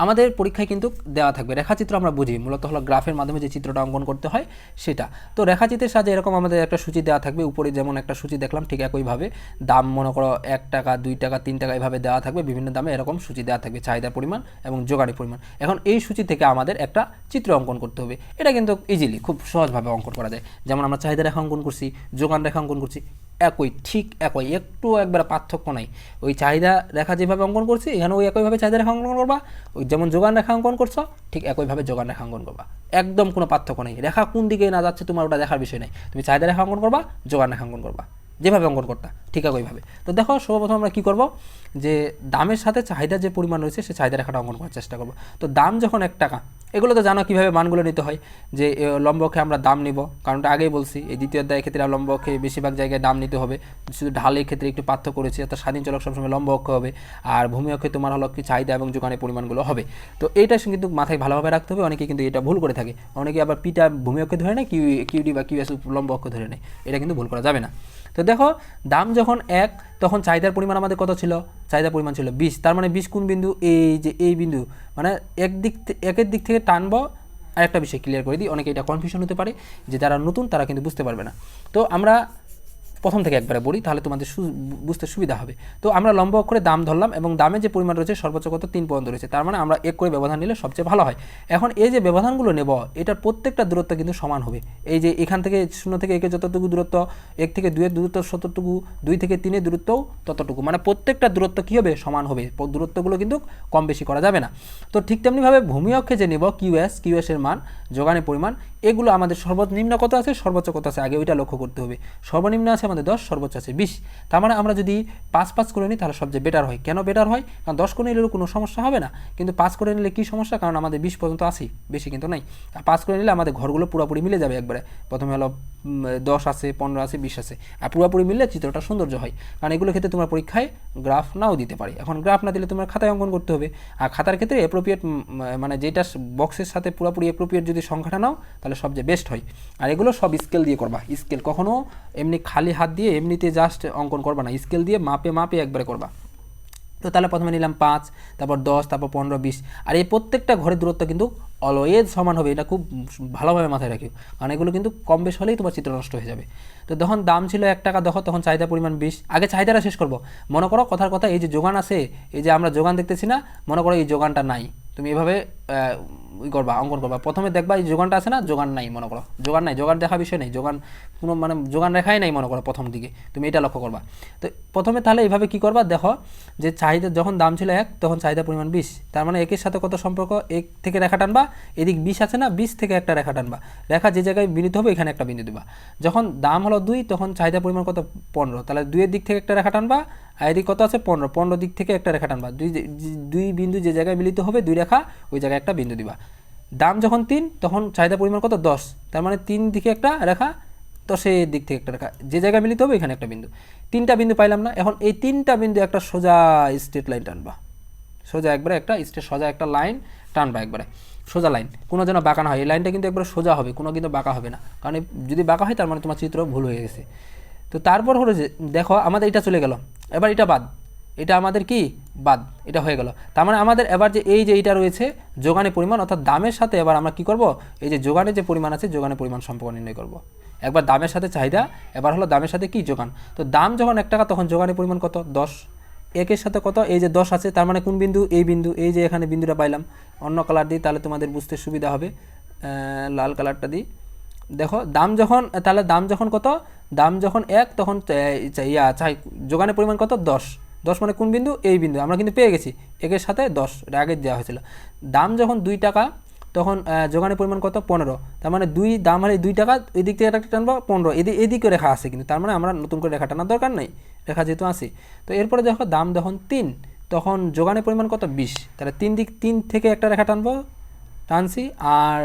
আমাদের পরীক্ষায় কিন্তু দেওয়া থাকবে রেখাচিত্র, আমরা বুঝি মূলত হলো গ্রাফের মাধ্যমে যে চিত্রটা অঙ্কন করতে হয় সেটা। তো রেখাচিত্রের সাহায্যে এরকম আমাদের একটা সূচি দেওয়া থাকবে, উপরে যেমন একটা সূচি দেখলাম ঠিক একইভাবে দাম মনে করো 1 টাকা 2 টাকা 3 টাকা এভাবে দেওয়া থাকবে, বিভিন্ন দামে এরকম সূচি দেওয়া থাকবে, চাহিদার পরিমাণ এবং যোগানের পরিমাণ। এখন এই সূচি থেকে আমাদের একটা চিত্র অঙ্কন করতে হবে। এটা কিন্তু ইজিলি খুব সহজভাবে অঙ্কন করা যায়। যেমন আমরা চাহিদা রেখা অঙ্কন করছি, যোগান রেখা অঙ্কন করছি, একই, ঠিক একই, একটু একবার পার্থক্য নাই। ওই চাহিদা রেখা যেভাবে অঙ্কন করছি এখানে ওই একইভাবে চাহিদা রেখা অঙ্কন করবা, ওই যেমন যোগান রেখা অঙ্কন করছো ঠিক একইভাবে যোগান রেখা অঙ্কন করবা। একদম কোনো পার্থক্য নেই, রেখা কোন দিকে না যাচ্ছে তোমার ওটা দেখার বিষয় নেই। তুমি চাহিদা রেখা অঙ্কন করবা, যোগান রেখা অঙ্কন করবা, যেভাবে অঙ্কন করতা ঠিক একইভাবে। তো দেখো সর্বপ্রথম আমরা কী করব, যে দামের সাথে চাহিদার যে পরিমাণ রয়েছে সেই চাহিদা রেখাটা অঙ্কন করার চেষ্টা করব। তো দাম যখন 1 টাকা, এগুলো তো জানো কীভাবে মানগুলো নিতে হয়, যে লম্বকে আমরা দাম নিব, কারণটা আগেই বলছি, এই দ্বিতীয় অধ্যায়ের ক্ষেত্রে লম্বকে বেশিরভাগ জায়গায় দাম নিতে হবে, শুধু ঢালের ক্ষেত্রে একটু পার্থক্য করেছি, অর্থাৎ স্বাধীন চলক সবসময় লম্ব অক্ষ হবে, আর ভূমি অক্ষে তোমার হলো কি চাহিদা এবং যোগানের পরিমাণগুলো হবে। তো এইটা কিন্তু মাথায় ভালোভাবে রাখতে হবে, অনেকে কিন্তু এটা ভুল করে থাকে, অনেকে আবার পিটা ভূমি অক্ষে ধরে নেয়, কিউডি বা কিউএস লম্ব অক্ষ ধরে নেয়, এটা কিন্তু ভুল করা যাবে না। তো দেখো দাম যখন 1, তখন চাহিদার পরিমাণ আমাদের কত ছিল, চাহিদার পরিমাণ ছিল 20, তার মানে 20 কোন বিন্দু, এই যে এই বিন্দু, মানে একের দিক থেকে টানবো। আরেকটা বিষয় ক্লিয়ার করে দিই, অনেকে এটা কনফিউশন হতে পারে, যে যারা নতুন তারা কিন্তু বুঝতে পারবে না। তো আমরা প্রথম থেকে একবারে বলি, তাহলে তোমাদের বুঝতে সুবিধা হবে। তো আমরা লম্ব অক্ষরে দাম ধরলাম, এবং দামের যে পরিমাণ রয়েছে সর্বোচ্চ কত 3 পর্যন্ত রয়েছে, তার মানে আমরা 1 করে ব্যবধান নিলে সবচেয়ে ভালো হয়। এখন এই যে ব্যবধানগুলো নেব, এটার প্রত্যেকটা দূরত্ব কিন্তু সমান হবে। এই যে এখান থেকে 0 থেকে 1 যতটুকু দূরত্ব, 1 থেকে 2 এর দূরত্ব ততটুকু, 2 থেকে 3 এর দূরত্বও ততটুকু, মানে প্রত্যেকটা দূরত্ব কী হবে, সমান হবে। দূরত্বগুলো কিন্তু কম বেশি করা যাবে না। তো ঠিক তেমনিভাবে ভূমি অক্ষে যে নেব কিউএস এর মান, যোগানের পরিমাণ, এগুলো আমাদের সর্বনিম্ন কত আছে, সর্বোচ্চ কত আছে, আগে ওইটা লক্ষ্য করতে হবে। সর্বনিম্ন আছে আমাদের 10, সর্বোচ্চ আছে 20। তার মানে আমরা যদি 5 করে নিই তাহলে সবচেয়ে বেটার হয়। কেন বেটার হয়? কারণ 10 করে নিলেও কোনো সমস্যা হবে না, কিন্তু 5 করে নিলে কী সমস্যা, কারণ আমাদের 20 পর্যন্ত আছেই, বেশি কিন্তু নাই। আর 5 করে নিলে আমাদের ঘরগুলো পুরোপুরি মিলে যাবে একবারে। প্রথমে হলো 10 আছে, 15 আছে, 20 আছে, আর পুরোপুরি মিললে চিত্রটা সৌন্দর্য হয়। কারণ এগুলোর ক্ষেত্রে তোমার পরীক্ষায় গ্রাফ নাও দিতে পারে। এখন গ্রাফ না দিলে তোমার খাতায় অঙ্কন করতে হবে, আর খাতার ক্ষেত্রে অ্যাপ্রোপ্রিয়েট, মানে যেটা বক্সের সাথে পুরোপুরি অ্যাপ্রোপ্রিয়েট যদি সংখ্যাটা নাও তাহলে সবচেয়ে বেস্ট হয়। আর এগুলো সব স্কেল দিয়ে করবা, স্কেল কখনো এমনি খালি হাত দিয়ে এমনিতে জাস্ট অঙ্কন করবা না, স্কেল দিয়ে মাপে মাপে একবারে করবা। তো তাহলে প্রথমে নিলাম 5, তারপর 10, তারপর 15, 20, আর এই প্রত্যেকটা ঘরের দূরত্ব কিন্তু অলওয়েজ সমান হবে, এটা খুব ভালোভাবে মাথায় রাখিও, কারণ এগুলো কিন্তু কম বেশ হলেই তোমার চিত্র নষ্ট হয়ে যাবে। তো যখন দাম ছিল 1 টাকা, দেখো তখন চাহিদা পরিমাণ 20। আগে চাহিদাটা শেষ করব। মনে করো কথার কথা, এই যে যোগান আছে, এই যে আমরা যোগান দেখতেছি না, মনে করো এই যোগানটা নাই, তুমি এভাবে করবা, অঙ্কন করবা। প্রথমে দেখবা এই যোগানটা আছে না, যোগান নাই, মনে করো যোগান নাই, যোগান দেখা বিষয় নেই, যোগান কোনো মানে যোগান রেখাই নাই মনে করো প্রথম দিকে, তুমি এটা লক্ষ্য করবা। তো প্রথমে তাহলে এইভাবে কি করবা, দেখো যে চাহিদা যখন দাম ছিল 1, তখন চাহিদা পরিমাণ 20, তার মানে 1 এর সাথে কত সম্পর্ক, 1 থেকে রেখা টানবা, এদিক 20 আছে না, 20 থেকে একটা রেখা টানবা, রেখা যে জায়গায় মিলিত হবে এখানে একটা বিন্দু দিবা। যখন দাম হলো 2, তখন চাহিদা পরিমাণ কত, 15, তাহলে 2 এর দিক থেকে একটা রেখা টানবা, আর এদিক কত আছে 15, 15 দিক থেকে একটা রেখা টানবা, দুই বিন্দু যে জায়গায় মিলিত হবে, 2 রেখা, ওই জায়গায় একটা বিন্দু দিবা। দাম যখন 3, তখন চাহিদা পরিমাণ কত, 10, তার মানে 3 দিকে একটা রেখা, 10 এর দিক থেকে একটা রেখা, যে জায়গায় মিলিত হবে এখানে একটা বিন্দু। 3টা বিন্দু পাইলাম না, এখন এই 3টা বিন্দু একটা সোজা স্ট্রেট লাইন টানবা, সোজা একবারে একটা সোজা একটা লাইন টানবা, একবারে সোজা লাইন, কোনো যেন বাঁকা না হয়। এই লাইনটা কিন্তু একবারে সোজা হবে, কোনো কিন্তু বাঁকা হবে না, কারণ যদি বাঁকা হয় তার মানে তোমার চিত্র ভুল হয়ে গেছে। তো তারপর হলো যে দেখো আমাদের এটা চলে গেল, এবার এটা বাদ, এটা আমাদের কি বাদ, এটা হয়ে গেল। তার মানে আমাদের এবার যে এই যে এইটা রয়েছে যোগানের পরিমাণ, অর্থাৎ দামের সাথে এবার আমরা কি করব, এই যে যোগানের যে পরিমাণ আছে, যোগানের পরিমাণ সম্পর্ক নির্ণয় করব। একবার দামের সাথে চাহিদা, এবার হলো দামের সাথে কি যোগান। তো দাম যখন 1 টাকা, তখন যোগানের পরিমাণ কত, 10, 1 এর সাথে কত, এই যে 10 আছে, তার মানে কোন বিন্দু, এই বিন্দু, এই যে এখানে বিন্দুটা পাইলাম, অন্য কালার দিই তাহলে তোমাদের বুঝতে সুবিধা হবে, লাল কালারটা দিই। দেখো দাম যখন, তাহলে দাম যখন কত, দাম যখন 1, তখন যোগানের পরিমাণ কত, 10, 10 মানে কোন বিন্দু, এই বিন্দু, আমরা কিন্তু পেয়ে গেছি 1 এর সাথে 10, এটা আগে দেওয়া হয়েছিল। দাম যখন 2 টাকা, তখন যোগানের পরিমাণ কত, 15, তার মানে দাম হলে 2 টাকা, এই দিক থেকে একটা টানবা 15, এদিকে রেখা আছে কিন্তু, তার মানে আমরা নতুন করে রেখা টানার দরকার নেই, রেখা যেহেতু আছে। তো এরপরে দেখো দাম যখন 3, তখন যোগানের পরিমাণ কত, 20, তাহলে 3 থেকে একটা রেখা টানবো, টানছি, আর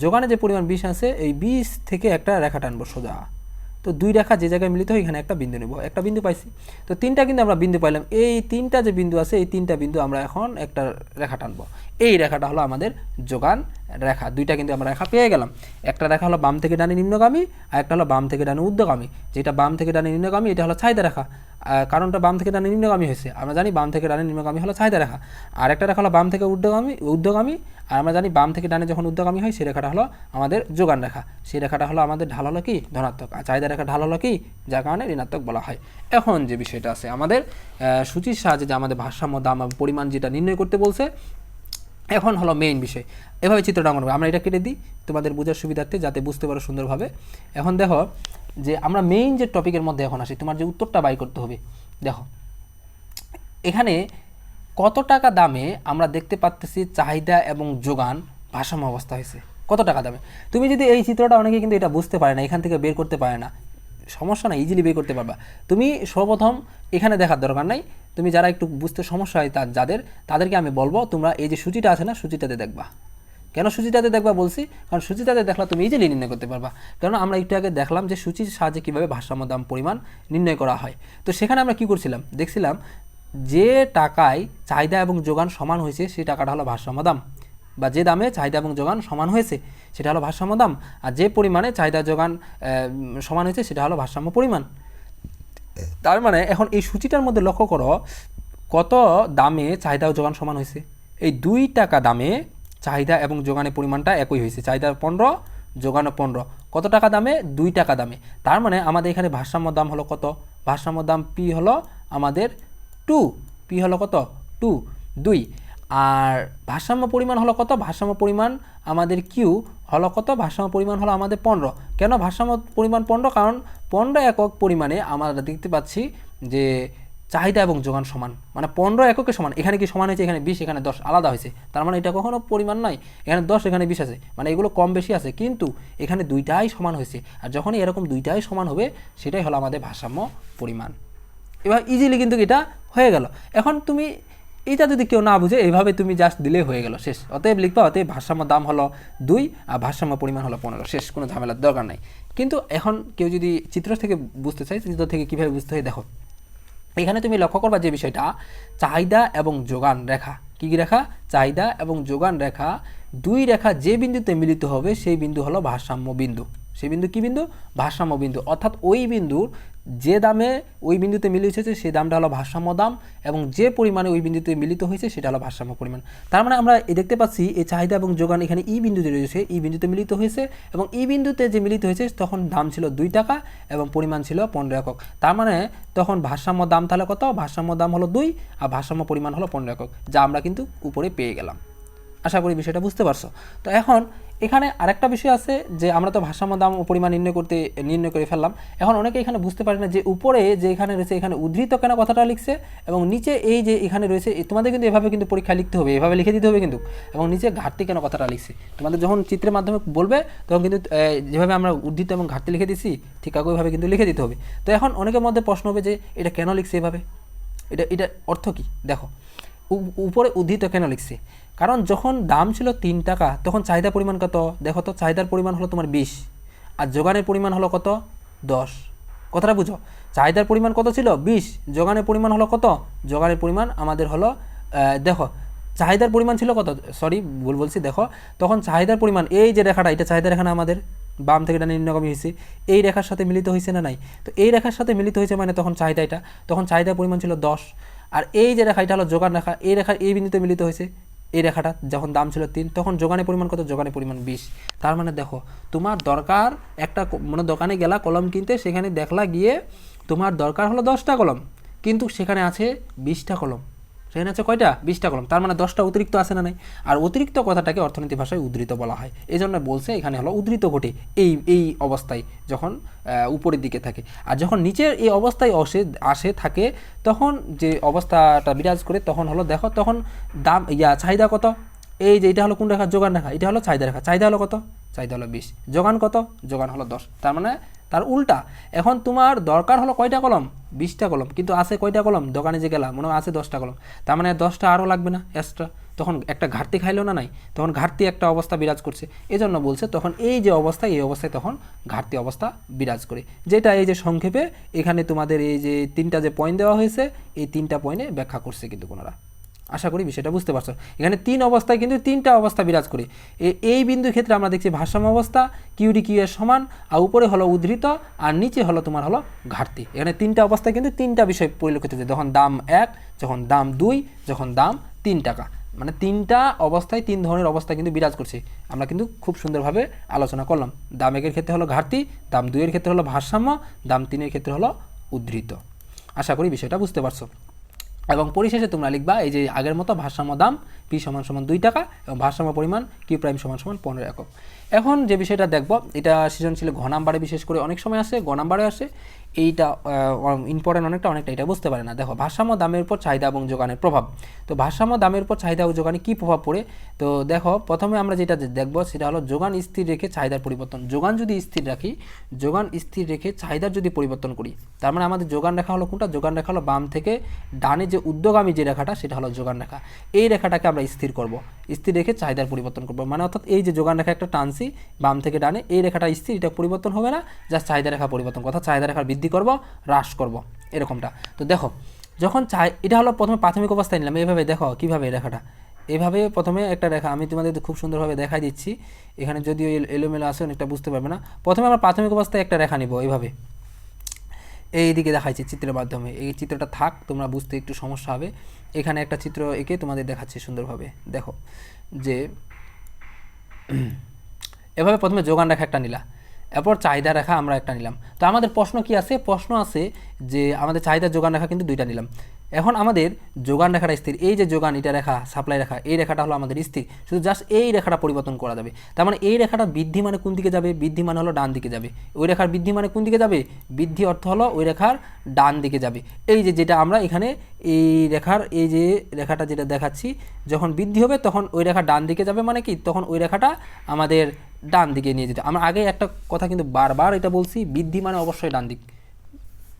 যোগানে যে পরিমাণ 20 আছে, এই 20 থেকে একটা রেখা টানবো সোজা। তো 2 রেখা যে জায়গায় মিলিত হয়, এখানে একটা বিন্দু নেব, একটা বিন্দু পাইছি। তো 3টা কিন্তু আমরা বিন্দু পাইলাম, এই 3টা যে বিন্দু আছে, এই 3টা বিন্দু আমরা এখন একটা রেখা টানবো, এই রেখাটা হলো আমাদের যোগান রেখা। 2টা কিন্তু আমরা রেখা পেয়ে গেলাম, একটা রেখা হলো বাম থেকে ডানে নিম্নগামী, আর একটা হলো বাম থেকে ডানে ঊর্ধ্বগামী। যেটা বাম থেকে ডানে নিম্নগামী, এটা হলো চাহিদা রেখা, কারণটা বাম থেকে ডানে নিম্নগামী হয়েছে, আমরা জানি বাম থেকে ডানে নিম্নগামী হলো চাহিদা রেখা। আর একটা রেখা হলো বাম থেকে ঊর্ধ্বগামী, আর আমরা জানি বাম থেকে ডানে যখন ঊর্ধ্বগামী হয়, সেই রেখাটা হলো আমাদের যোগান রেখা, সেই রেখাটা হলো আমাদের ঢাল হলো কি ধনাত্মক, আর চাহিদা রেখা ঢাল হলো কি, যার কারণে ঋণাত্মক বলা হয়। এখন যে বিষয়টা আছে আমাদের সূচির সাহায্যে যে আমাদের ভারসাম্য দাম পরিমাণ যেটা নির্ণয় করতে বলছে, এখন হলো মেইন বিষয়। এভাবে চিত্রটা অঙ্কন করবো, আমরা এটা কেটে দিই তোমাদের বোঝার সুবিধার্থে, যাতে বুঝতে পারো সুন্দরভাবে। এখন দেখো যে আমরা মেইন যে টপিকের মধ্যে এখন আসি, তোমার যে উত্তরটা বাই করতে হবে। দেখো এখানে কত টাকা দামে আমরা দেখতে পাচ্ছি চাহিদা এবং যোগান ভারসাম্য অবস্থা হয়েছে, কত টাকা দামে। তুমি যদি এই চিত্রটা, অনেকে কিন্তু এটা বুঝতে পারে না, এখান থেকে বের করতে পারে না, সমস্যা না, ইজিলি বের করতে পারবা। তুমি সর্বপ্রথম এখানে দেখার দরকার নাই, তুমি যারা একটু বুঝতে সমস্যা হয় তাদেরকে আমি বলবো, তোমরা এই যে সূচিটা আছে না, সূচিটাতে দেখবা। কেন সূচিটাতে দেখবা বলছি, কারণ সূচিটাতে দেখলে তুমি ইজিলি নির্ণয় করতে পারবা। কারণ আমরা একটু আগে দেখলাম যে সূচির সাহায্যে কীভাবে ভারসাম্য দাম পরিমাণ নির্ণয় করা হয়। তো সেখানে আমরা কী করছিলাম, দেখছিলাম যে টাকায় চাহিদা এবং যোগান সমান হয়েছে, সেই টাকাটা হলো ভারসাম্য দাম, বা যে দামে চাহিদা এবং যোগান সমান হয়েছে সেটা হলো ভারসাম্য দাম, আর যে পরিমাণে চাহিদা যোগান সমান হয়েছে সেটা হলো ভারসাম্য পরিমাণ। তার মানে এখন এই সূচিটার মধ্যে লক্ষ্য করো, কত দামে চাহিদা ও যোগান সমান হয়েছে, এই 2 টাকা দামে চাহিদা এবং যোগানের পরিমাণটা একই হয়েছে, চাহিদা 15, যোগানও 15, কত টাকা দামে, 2 টাকা দামে। তার মানে আমাদের এখানে ভারসাম্য দাম হলো কত, ভারসাম্য দাম পি হলো আমাদের 2, পি হলো কত 2, আর ভারসাম্য পরিমাণ হলো কত, ভারসাম্য পরিমাণ আমাদের কিউ হলো কত, ভারসাম্য পরিমাণ হলো আমাদের 15। কেন ভারসাম্য পরিমাণ 15, কারণ 15 একক পরিমাণে আমরা দেখতে পাচ্ছি যে চাহিদা এবং যোগান সমান, মানে 15 এককে সমান। এখানে কি সমান হয়েছে, এখানে 20, এখানে 10 আলাদা হয়েছে, তার মানে এটা কখনো পরিমাণ নয়, এখানে 10 এখানে 20 আছে, মানে এগুলো কম বেশি আছে, কিন্তু এখানে 2টাই সমান হয়েছে। আর যখনই এরকম 2টাই সমান হবে, সেটাই হলো আমাদের ভারসাম্য পরিমাণ। এবার ইজিলি কিন্তু এটা হয়ে গেল। এখন তুমি এটা যদি কেউ না বুঝে, এইভাবে তুমি জাস্ট দিলেই হয়ে গেল, শেষ। অতএব লিখবা, অতএব ভারসাম্য দাম হলো 2 আর ভারসাম্য পরিমাণ হলো 15, শেষ, কোনো ঝামেলার দরকার নাই। কিন্তু এখন কেউ যদি চিত্র থেকে বুঝতে চাই, চিত্র থেকে কীভাবে বুঝতে হয় দেখো, এখানে তুমি লক্ষ্য করবা যে বিষয়টা, চাহিদা এবং যোগান রেখা, কী রেখা, চাহিদা এবং যোগান রেখা, 2 রেখা যে বিন্দুতে মিলিত হবে সেই বিন্দু হলো ভারসাম্য বিন্দু। সেই বিন্দু কী বিন্দু, ভারসাম্য বিন্দু। অর্থাৎ ওই বিন্দুর যে দামে ওই বিন্দুতে মিলিত হয়েছে সেই দামটা হলো ভারসাম্য দাম, এবং যে পরিমাণে ওই বিন্দুতে মিলিত হয়েছে সেটা হলো ভারসাম্য পরিমাণ। তার মানে আমরা দেখতে পাচ্ছি এই চাহিদা এবং যোগান এখানে ই বিন্দুতে রয়েছে, ই বিন্দুতে মিলিত হয়েছে, এবং ই বিন্দুতে যে মিলিত হয়েছে তখন দাম ছিল 2 টাকা এবং পরিমাণ ছিল 15 একক। তার মানে তখন ভারসাম্য দাম তাহলে কত? ভারসাম্য দাম হলো 2 আর ভারসাম্য পরিমাণ হলো 15 একক, যা আমরা কিন্তু উপরে পেয়ে গেলাম। আশা করি বিষয়টা বুঝতে পারছো। তো এখন এখানে আরেকটা বিষয় আছে যে আমরা তো ভারসাম্য দাম ও পরিমাণ নির্ণয় করে ফেললাম। এখন অনেকে এখানে বুঝতে পারে না যে উপরে যে এখানে রয়েছে এখানে উদ্ধৃত কেন কথাটা লিখছে, এবং নিচে এই যে এখানে রয়েছে তোমাদের কিন্তু এভাবে কিন্তু পরীক্ষায় লিখতে হবে, এভাবে লিখে দিতে হবে কিন্তু, এবং নিচে ঘাটতি কেন কথাটা লিখছে তোমাদের যখন চিত্রের মাধ্যমে বলবে তখন কিন্তু যেভাবে আমরা উদ্ধৃত এবং ঘাটতি লিখে দিচ্ছি ঠিক একইভাবে কিন্তু লিখে দিতে হবে। তো এখন অনেকের মধ্যে প্রশ্ন হবে যে এটা কেন লিখছে এভাবে, এটা অর্থ কী? দেখো উপরে উদ্ধৃত কেন লিখছে, কারণ যখন দাম ছিল 3 টাকা তখন চাহিদা পরিমাণ কত? দেখো তো, চাহিদার পরিমাণ হলো তোমার 20 আর যোগানের পরিমাণ হলো কত? 10। কথাটা বুঝো, চাহিদার পরিমাণ কত ছিল? 20, যোগানের পরিমাণ হলো কত? যোগানের পরিমাণ আমাদের হলো দেখো চাহিদার পরিমাণ ছিল কত? সরি ভুল বলছি, দেখো তখন চাহিদার পরিমাণ এই যে রেখাটা, এটা চাহিদা রেখা না আমাদের, বাম থেকে ডানে নিম্নগামী হয়েছে, এই রেখার সাথে মিলিত হয়েছে না নাই? তো এই রেখার সাথে মিলিত হয়েছে মানে তখন চাহিদা, এটা তখন চাহিদার পরিমাণ ছিল 10, আর এই যে রেখা এটা হলো যোগান রেখা, এই রেখার এই বিন্দুতে মিলিত হয়েছে এই রেখাটা, যখন দাম ছিল 3 তখন যোগানের পরিমাণ কত? যোগানের পরিমাণ 20। তার মানে দেখো তোমার দরকার একটা মানে দোকানে গেলা কলম কিনতে, সেখানে দেখলা গিয়ে তোমার দরকার হলো 10টা কলম, কিন্তু সেখানে আছে 20টা কলম, সেখানে আছে কয়টা? 20টা কলম। তার মানে 10টা অতিরিক্ত আছে না নাই? আর অতিরিক্ত কথাটাকে অর্থনীতি ভাষায় উদ্ধৃত বলা হয়, এই জন্য বলছে এখানে হলো উদ্ধৃত ঘটে এই অবস্থায় যখন উপরের দিকে থাকে, আর যখন নিচের এই অবস্থায় আসে থাকে তখন যে অবস্থাটা বিরাজ করে তখন হলো দেখো তখন দাম চাহিদা কত? এই যে এটা হলো কোন রেখা? যোগান রেখা, এটা হলো চাহিদা রেখা, চাহিদা হলো কত? চাহিদা হলো 20, যোগান কত? যোগান হলো 10। তার মানে তার উল্টা, এখন তোমার দরকার হলো কয়টা কলম? 20টা কলম, কিন্তু আছে কয়টা কলম? দোকানে যে গেলাম মনে আছে 10টা কলম, তার মানে 10টা আরও লাগবে না এক্সট্রা, তখন একটা ঘাটতি খাইলো না নাই? তখন ঘাটতি একটা অবস্থা বিরাজ করছে, এজন্য বলছে তখন এই যে অবস্থা এই অবস্থায় তখন ঘাটতি অবস্থা বিরাজ করে, যেটা এই যে সংক্ষেপে এখানে তোমাদের এই যে 3টা যে পয়েন্ট দেওয়া হয়েছে এই 3টা পয়েন্টে ব্যাখ্যা করছে কিন্তু কোনোরা। আশা করি বিষয়টা বুঝতে পারছো। এখানে 3 অবস্থায় কিন্তু 3টা অবস্থা বিরাজ করে, এই বিন্দুর ক্ষেত্রে আমরা দেখছি ভারসাম্য অবস্থা, কিউডি কিউ এর সমান, আর উপরে হলো উদ্ধৃত আর নিচে হলো তোমার হলো ঘাটতি। এখানে 3টা অবস্থায় কিন্তু 3টা বিষয় পরিলক্ষিত হচ্ছে, যখন দাম 1, যখন দাম 2, যখন দাম 3 টাকা, মানে 3টা অবস্থায় 3 ধরনের অবস্থা কিন্তু বিরাজ করছে। আমরা কিন্তু খুব সুন্দরভাবে আলোচনা করলাম। দাম 1 এর ক্ষেত্রে হলো ঘাটতি, দাম 2 এর ক্ষেত্রে হলো ভারসাম্য, দাম 3 এর ক্ষেত্রে হলো উদ্ধৃত। আশা করি বিষয়টা বুঝতে পারছো। এবং পরিশেষে তোমরা লিখবা এই যে আগের মতো ভারসাম্য দাম পি সমান সমান 2 টাকা এবং ভারসাম্য পরিমাণ কিউ প্রাইম সমান সমান 15 একক। এখন যে বিষয়টা দেখব, এটা সৃজনশীলে ঘ নাম্বারে বিশেষ করে অনেক সময় আসে, গ নাম্বারে আসে, এইটা ইম্পর্টেন্ট অনেকটা এটা বুঝতে পারে না। দেখো ভারসাম্য দামের উপর চাহিদা এবং যোগানের প্রভাব। তো ভারসাম্য দামের উপর চাহিদা ও যোগানে কী প্রভাব পড়ে? তো দেখো প্রথমে আমরা যেটা দেখব সেটা হলো যোগান স্থির রেখে চাহিদার পরিবর্তন। যোগান যদি স্থির রাখি, যোগান স্থির রেখে চাহিদার যদি পরিবর্তন করি, তার মানে আমাদের যোগান রেখা হলো কোনটা? যোগান রেখা হলো বাম থেকে ডানে যে ঊর্ধ্বগামী যে রেখাটা সেটা হলো যোগান রেখা। এই রেখাটাকে আমরা স্থির করব, স্থির রেখে চাহিদার পরিবর্তন করব, মানে অর্থাৎ এই যে যোগান রেখা একটা টানছি বাম থেকে ডানে, এই রেখাটা স্থির, এটা পরিবর্তন হবে না, জাস্ট চাহিদা রেখা পরিবর্তন, কথা চাহিদা রেখার বৃদ্ধি করব হ্রাস করব এরকমটা। তো দেখো যখন এটা হলো প্রথমে প্রাথমিক অবস্থায় নিলাম, এইভাবে দেখো কীভাবে রেখাটা, এভাবে প্রথমে একটা রেখা আমি তোমাদের খুব সুন্দরভাবে দেখাই দিচ্ছি, এখানে যদিও এলোমেলো আছে অনেকটা বুঝতে পারবে না। প্রথমে আমরা প্রাথমিক অবস্থায় একটা রেখা নিব, এইভাবে এইদিকে দেখাচ্ছি চিত্রের মাধ্যমে, এই চিত্রটা থাক তোমরা বুঝতে একটু সমস্যা হবে, এখানে একটা চিত্র এঁকে তোমাদের দেখাচ্ছি সুন্দরভাবে। দেখো যে এভাবে প্রথমে যোগান রেখা একটা নিলা, এরপর চাহিদা রেখা আমরা একটা নিলাম। তো আমাদের প্রশ্ন কি আছে? প্রশ্ন আছে যে আমাদের চাহিদা যোগান রেখা কিন্তু 2টা নিলাম। এখন আমাদের যোগান রেখাটা স্থির, এই যে যোগান এটা রেখা সাপ্লাই রেখা, এই রেখাটা হলো আমাদের স্থির, শুধু জাস্ট এই রেখাটা পরিবর্তন করা যাবে। তার মানে এই রেখাটা বৃদ্ধি মানে কোন দিকে যাবে? বৃদ্ধি মানে হলো ডান দিকে যাবে। ওই রেখার বৃদ্ধি মানে কোন দিকে যাবে? বৃদ্ধি অর্থ হলো ওই রেখার ডান দিকে যাবে। এই যে যেটা আমরা এখানে এই রেখার এই যে রেখাটা যেটা দেখাচ্ছি, যখন বৃদ্ধি হবে তখন ওই রেখা ডান দিকে যাবে, মানে কি তখন ওই রেখাটা আমাদের ডান দিকে নিয়ে যেতে। আমরা আগে একটা কথা কিন্তু বারবার এটা বলছি, বৃদ্ধি মানে অবশ্যই ডান দিক,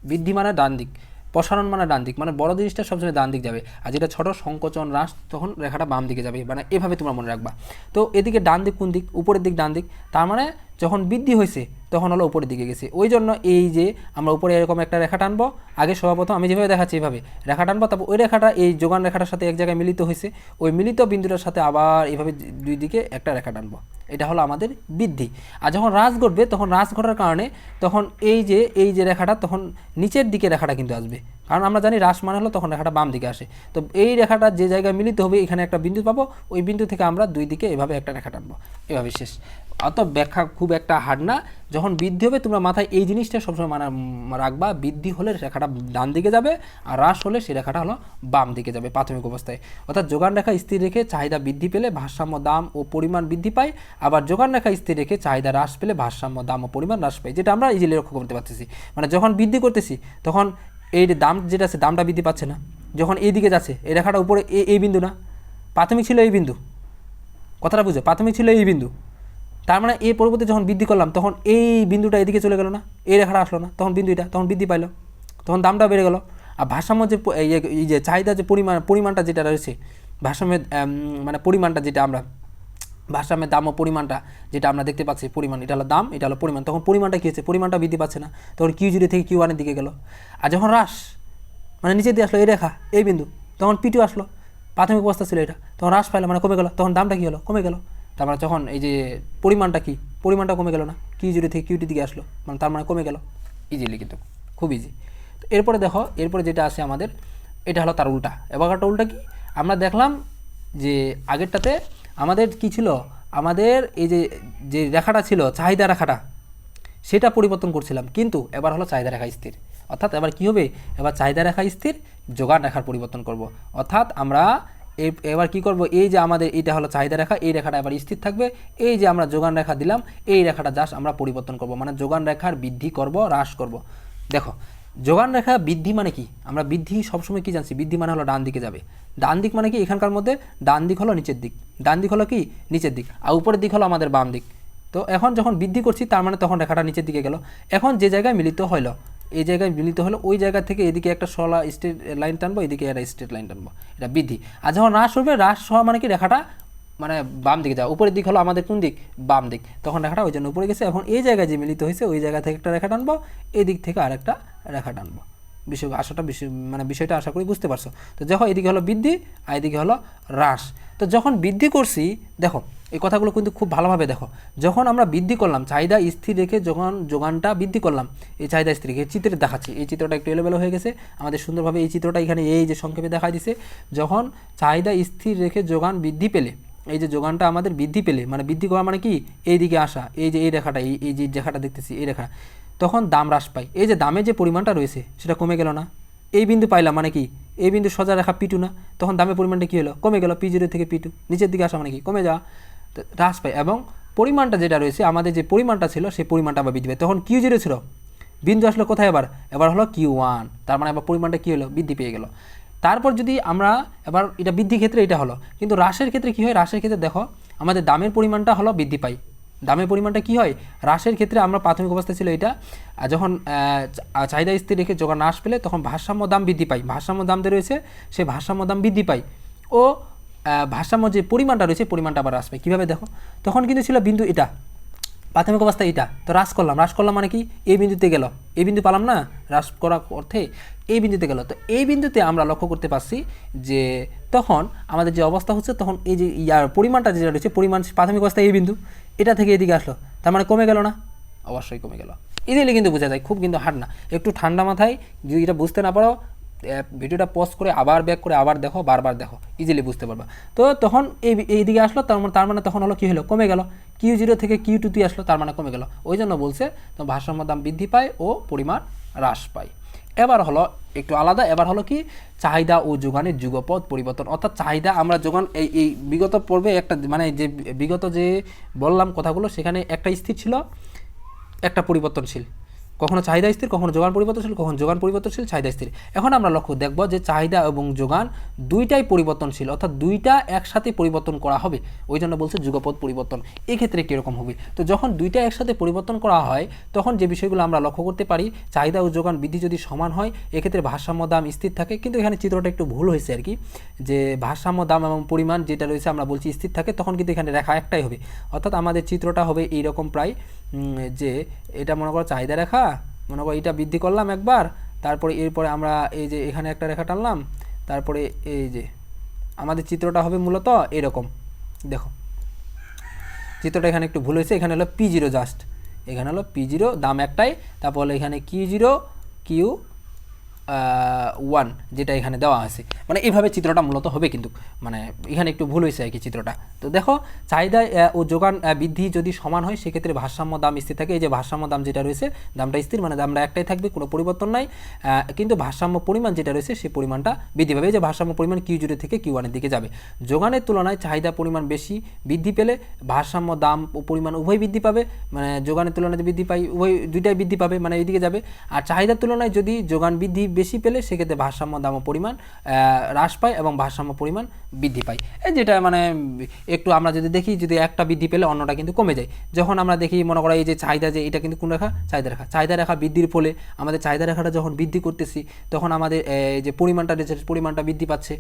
বৃদ্ধি মানে ডান দিক, প্রসারণ মানে ডান দিক, মানে বড় জিনিসটা সবসময় ডান দিক যাবে, আর যেটা ছোট সংকোচন হ্রাস তখন রেখাটা বাম দিকে যাবে, মানে এভাবে তোমরা মনে রাখবা। তো এদিকে ডান দিক কোন দিক? উপরের দিক ডান দিক, তার মানে যখন বৃদ্ধি হয়েছে তখন হলো উপরের দিকে গেছে। ওই জন্য এই যে আমরা উপরে এরকম একটা রেখা টানবো, আগে সর্বপ্রথম আমি যেভাবে দেখাচ্ছি এইভাবে রেখা টানবো, তারপর ওই রেখাটা এই যোগান রেখাটার সাথে এক জায়গায় মিলিত হয়েছে, ওই মিলিত বিন্দুটার সাথে আবার এইভাবে দুই দিকে একটা রেখা টানবো। এটা হলো আমাদের বৃদ্ধি। আর যখন হ্রাস ঘটবে তখন হ্রাস ঘটার কারণে তখন এই যে রেখাটা তখন নিচের দিকে রেখাটা কিন্তু আসবে, কারণ আমরা জানি হ্রাস মানে হলো তখন রেখাটা বাম দিকে আসে। তো এই রেখাটা যে জায়গায় মিলিত হবে এখানে একটা বিন্দু পাবো, ওই বিন্দু থেকে আমরা দুই দিকে এভাবে একটা রেখা টানবো, এভাবে শেষ। অত ব্যাখ্যা খুব একটা হার্ড না। যখন বৃদ্ধি হবে তোমরা মাথায় এই জিনিসটা সবসময় রাখবা, বৃদ্ধি হলে রেখাটা ডান দিকে যাবে, আর হ্রাস হলে সেই রেখাটা হলো বাম দিকে যাবে প্রাথমিক অবস্থায়। অর্থাৎ যোগান রেখা স্থির রেখে চাহিদা বৃদ্ধি পেলে ভারসাম্য দাম ও পরিমাণ বৃদ্ধি পায়, আবার যোগান রেখা স্থির রেখে চাহিদা হ্রাস পেলে ভারসাম্য দাম ও পরিমাণ হ্রাস পায়, যেটা আমরা ইজিলি লক্ষ্য করতে পারতেছি। মানে যখন বৃদ্ধি করতেছি তখন এই দাম যেটা আছে দামটা বৃদ্ধি পাচ্ছে না, যখন এই দিকে যাচ্ছে এই রেখাটা উপরে এই বিন্দু না, প্রাথমিক ছিল এই বিন্দু, কথাটা বুঝো, প্রাথমিক ছিল এই বিন্দু, তার মানে এই পরবর্তী যখন বৃদ্ধি করলাম তখন এই বিন্দুটা এদিকে চলে গেল না, এই রেখাটা আসলো না, তখন বিন্দুটা তখন বৃদ্ধি পাইলো, তখন দামটা বেড়ে গেল। আর ভারসাম্য যে এই যে চাহিদা যে পরিমাণটা যেটা রয়েছে, ভারসাম্যের মানে পরিমাণটা যেটা আমরা ভারসাম্যের দাম ও পরিমাণটা যেটা আমরা দেখতে পাচ্ছি, পরিমাণ এটা হলো দাম, এটা হলো পরিমাণ, তখন পরিমাণটা কী হচ্ছে, পরিমাণটা বৃদ্ধি পাচ্ছে না, তখন Q0 থেকে Q1 এর দিকে গেল। আর যখন হ্রাস মানে নিচে দিয়ে আসলো এই রেখা এই বিন্দু, তখন P2 আসলো, প্রাথমিক অবস্থা ছিল এটা, তখন হ্রাস পাইলো মানে কমে গেল, তখন দামটা কী হলো, কমে গেল। তারপরে যখন এই যে পরিমাণটা কি, পরিমাণটা কমে গেল না, Q0 থেকে Q2 দিকে আসলো, মানে তার মানে কমে গেল। ইজিলি কিন্তু খুব ইজি। তো এরপরে দেখো, এরপরে যেটা আছে আমাদের, এটা হলো তার উল্টা। এবারটা উল্টা কি আমরা দেখলাম যে আগেরটাতে আমাদের কি ছিল, আমাদের এই যে রেখাটা ছিল চাহিদা রেখাটা, সেটা পরিবর্তন করছিলাম, কিন্তু এবার হলো চাহিদা রেখা স্থির। অর্থাৎ এবার কি হবে, এবার চাহিদা রেখা স্থির, যোগান রেখার পরিবর্তন করব। অর্থাৎ আমরা এবার কি করব, এই যে আমাদের এটা হলো চাহিদা রেখা, এই রেখাটা এবার স্থির থাকবে, এই যে আমরা যোগান রেখা দিলাম এই রেখাটা জাস্ট আমরা পরিবর্তন করব, মানে যোগান রেখার বৃদ্ধি করব, হ্রাস করব। দেখো যোগান রেখা বৃদ্ধি মানে কি, আমরা বৃদ্ধি সবসময় কি জানছি, বৃদ্ধি মানে হলো ডান দিকে যাবে। ডান দিক মানে কি, এখানকার মধ্যে ডান দিক হলো নিচের দিক, ডান দিক হলো কি নিচের দিক, আর উপরের দিক হলো আমাদের বাম দিক। তো এখন যখন বৃদ্ধি করছি তার মানে তখন রেখাটা নিচের দিকে গেল। এখন যে জায়গায় মিলিত হলো, এই জায়গায় মিলিত হলো, ওই জায়গা থেকে এদিকে একটা সলা স্ট্রেট লাইন টানবো, এদিকে একটা স্ট্রেট লাইন টানবো, এটা বৃদ্ধি। আর যখন হ্রাস হবে, হ্রাস হওয়া মানে কি রেখাটা মানে বাম দিকে যাওয়া, উপরের দিক হলো আমাদের কোন দিক, বাম দিক, তখন রেখাটা ওই জন্য উপরে গেছে। এখন এই জায়গায় যে মিলিত হয়েছে ওই জায়গা থেকে একটা রেখা টানবো, এই দিক থেকে আরেকটা রেখা টানবো। বিষয়টা আশা করি বুঝতে পারছো। তো যখন এদিকে হলো বৃদ্ধি আর এদিকে হলো হ্রাস, তো যখন বৃদ্ধি করছি দেখো এই কথাগুলো কিন্তু খুব ভালোভাবে দেখো, যখন আমরা বৃদ্ধি করলাম চাহিদা স্থির রেখে, যখন যোগানটা বৃদ্ধি করলাম এই চাহিদা স্থির রেখে, চিত্রে দেখাচ্ছি, এই চিত্রটা একটু এলোমেলো হয়ে গেছে আমাদের সুন্দরভাবে, এই চিত্রটা এখানে এই যে সংক্ষেপে দেখা দিছে, যখন চাহিদা স্থির রেখে যোগান বৃদ্ধি পেলে, এই যে যোগানটা আমাদের বৃদ্ধি পেলে মানে বৃদ্ধি করা মানে কি, এই দিকে আসা, এই যে এই রেখাটা, এই যে রেখাটা দেখতেছি এই রেখা, তখন দাম হ্রাস পায়। এই যে দামের যে পরিমাণটা রয়েছে সেটা কমে গেল না, এই বিন্দু পাইলাম মানে কি, এই বিন্দু সোজা রেখা P2 না, তখন দামের পরিমাণটা কী হলো, কমে গেল, P0 থেকে P2 নিচের দিকে আসা মানে কি, কমে যাওয়া, হ্রাস পায়। এবং পরিমাণটা যেটা রয়েছে আমাদের যে পরিমাণটা ছিল সেই পরিমাণটা আবার বৃদ্ধি পায়। তখন Q0 ছিল, বিন্দু আসলো কোথায়, এবার হলো Q1, তার মানে আবার পরিমাণটা কী হলো, বৃদ্ধি পেয়ে গেল। তারপর যদি আমরা এবার এটা বৃদ্ধির ক্ষেত্রে এটা হলো, কিন্তু হ্রাসের ক্ষেত্রে কী হয়, হ্রাসের ক্ষেত্রে দেখো আমাদের দামের পরিমাণটা হলো বৃদ্ধি পায়, দামের পরিমাণটা কী হয়, হ্রাসের ক্ষেত্রে আমরা প্রাথমিক অবস্থা ছিল এটা, যখন চাহিদা স্থির রেখে যোগান হ্রাস পেলে তখন ভারসাম্য দাম বৃদ্ধি পায়, ভারসাম্য দাম যে রয়েছে সেই ভারসাম্য দাম বৃদ্ধি পায়, ও ভারসাম্য যে পরিমাণটা রয়েছে পরিমাণটা আবার হ্রাস পায়। কীভাবে দেখো, তখন কিন্তু ছিল বিন্দু এটা প্রাথমিক অবস্থা, এটা তো হ্রাস করলাম মানে কি, এই বিন্দুতে গেল, এই বিন্দু পালাম না হ্রাস করার অর্থে, এই বিন্দুতে গেল। তো এই বিন্দুতে আমরা লক্ষ্য করতে পারছি যে তখন আমাদের যে অবস্থা হচ্ছে, তখন এই যে ইয়ার পরিমাণটা যেটা রয়েছে, পরিমাণ প্রাথমিক অবস্থা এই বিন্দু, এটা থেকে এদিকে আসলো, তার মানে কমে গেল না, অবশ্যই কমে গেল। ইজিলি কিন্তু বোঝা যায়, খুব কিন্তু হার্ড না। একটু ঠান্ডা মাথায় যদি এটা বুঝতে না পারো, ভিডিওটা পজ করে আবার ব্যাক করে আবার দেখো, বারবার দেখো, ইজিলি বুঝতে পারবা। তো তখন এই দিকে আসলো, তার মানে তখন হলো কী হলো, কমে গেল, Q0 থেকে Q2 আসলো, তার মানে কমে গেল। ওই জন্য বলছে তো ভারসাম্য দাম বৃদ্ধি পায় ও পরিমাণ হ্রাস পায়। এবার হলো একটু আলাদা, এবার হলো কি চাহিদা ও যোগানের যুগপৎ পরিবর্তন। অর্থাৎ চাহিদা আমরা যোগান এই বিগত পর্বে একটা মানে যে বিগত যে বললাম কথাগুলো, সেখানে একটা স্থির ছিল একটা পরিবর্তনশীল, কখনো চাহিদা স্থির, কখনো যোগান পরিবর্তনশীল, কখনো যোগান পরিবর্তনশীল, চাহিদা স্থির। এখন আমরা লক্ষ্য দেখব যে চাহিদা এবং যোগান দুইটাই পরিবর্তনশীল, অর্থাৎ দুইটা একসাথে পরিবর্তন করা হবে, ওই জন্য বলছে যুগপৎ পরিবর্তন। এই ক্ষেত্রে কীরকম হবে? তো যখন দুইটা একসাথে পরিবর্তন করা হয় তখন যে বিষয়গুলো আমরা লক্ষ্য করতে পারি, চাহিদা ও যোগান বৃদ্ধি যদি সমান হয় এক্ষেত্রে ভারসাম্য দাম স্থির থাকে। কিন্তু এখানে চিত্রটা একটু ভুল হয়েছে আর কি, যে ভারসাম্য দাম এবং পরিমাণ যেটা রয়েছে আমরা বলছি স্থির থাকে, তখন কিন্তু এখানে রেখা একটাই হবে। অর্থাৎ আমাদের চিত্রটা হবে এইরকম প্রায়, যে এটা মনে করো চাহিদা রেখা, মনে করো এটা বৃদ্ধি করলাম একবার, তারপরে এরপরে আমরা এই যে এখানে একটা রেখা টানলাম, তারপরে এই যে আমাদের চিত্রটা হবে মূলত এরকম। দেখো চিত্রটা এখানে একটু ভুল হয়েছে, এখানে হলো P0 জাস্ট, এখানে হলো P0 দাম একটাই, তারপর এখানে Q0 Q1 যেটা এখানে দেওয়া আছে, মানে এইভাবে চিত্রটা মূলত হবে। কিন্তু মানে এখানে একটু ভুল হয়েছে আর কি চিত্রটা। তো দেখো চাহিদা ও যোগান বৃদ্ধি যদি সমান হয় সেক্ষেত্রে ভারসাম্য দাম স্থির থাকে। এই যে ভারসাম্য দাম যেটা রয়েছে, দামটা স্থির, মানে দামটা একটাই থাকবে, কোনো পরিবর্তন নাই। কিন্তু ভারসাম্য পরিমাণ যেটা রয়েছে সেই পরিমাণটা বৃদ্ধি পাবে। এই যে ভারসাম্য পরিমাণ Q0 থেকে Q1 এর দিকে যাবে। যোগানের তুলনায় চাহিদা পরিমাণ বেশি বৃদ্ধি পেলে ভারসাম্য দাম ও পরিমাণ উভয় বৃদ্ধি পাবে, মানে যোগানের তুলনায় বৃদ্ধি পাই উভয় দুইটাই বৃদ্ধি পাবে, মানে এইদিকে যাবে। আর চাহিদার তুলনায় যদি যোগান বৃদ্ধি বেশি পেলে সেক্ষেত্রে ভারসাম্য দাম ও পরিমাণ হ্রাস পায় এবং ভারসাম্য পরিমাণ বৃদ্ধি পায়। এই যেটা মানে একটু আমরা যদি দেখি, যদি একটা বৃদ্ধি পেলে অন্যটা কিন্তু কমে যায়। যখন আমরা দেখি মনে করা এই যে চাহিদা, যে এটা কিন্তু কোন রেখা? চাহিদা রেখা। চাহিদা রেখা বৃদ্ধির ফলে আমাদের চাহিদা রেখাটা যখন বৃদ্ধি করতেছি তখন আমাদের যে পরিমাণটা রয়েছে পরিমাণটা বৃদ্ধি পাচ্ছে,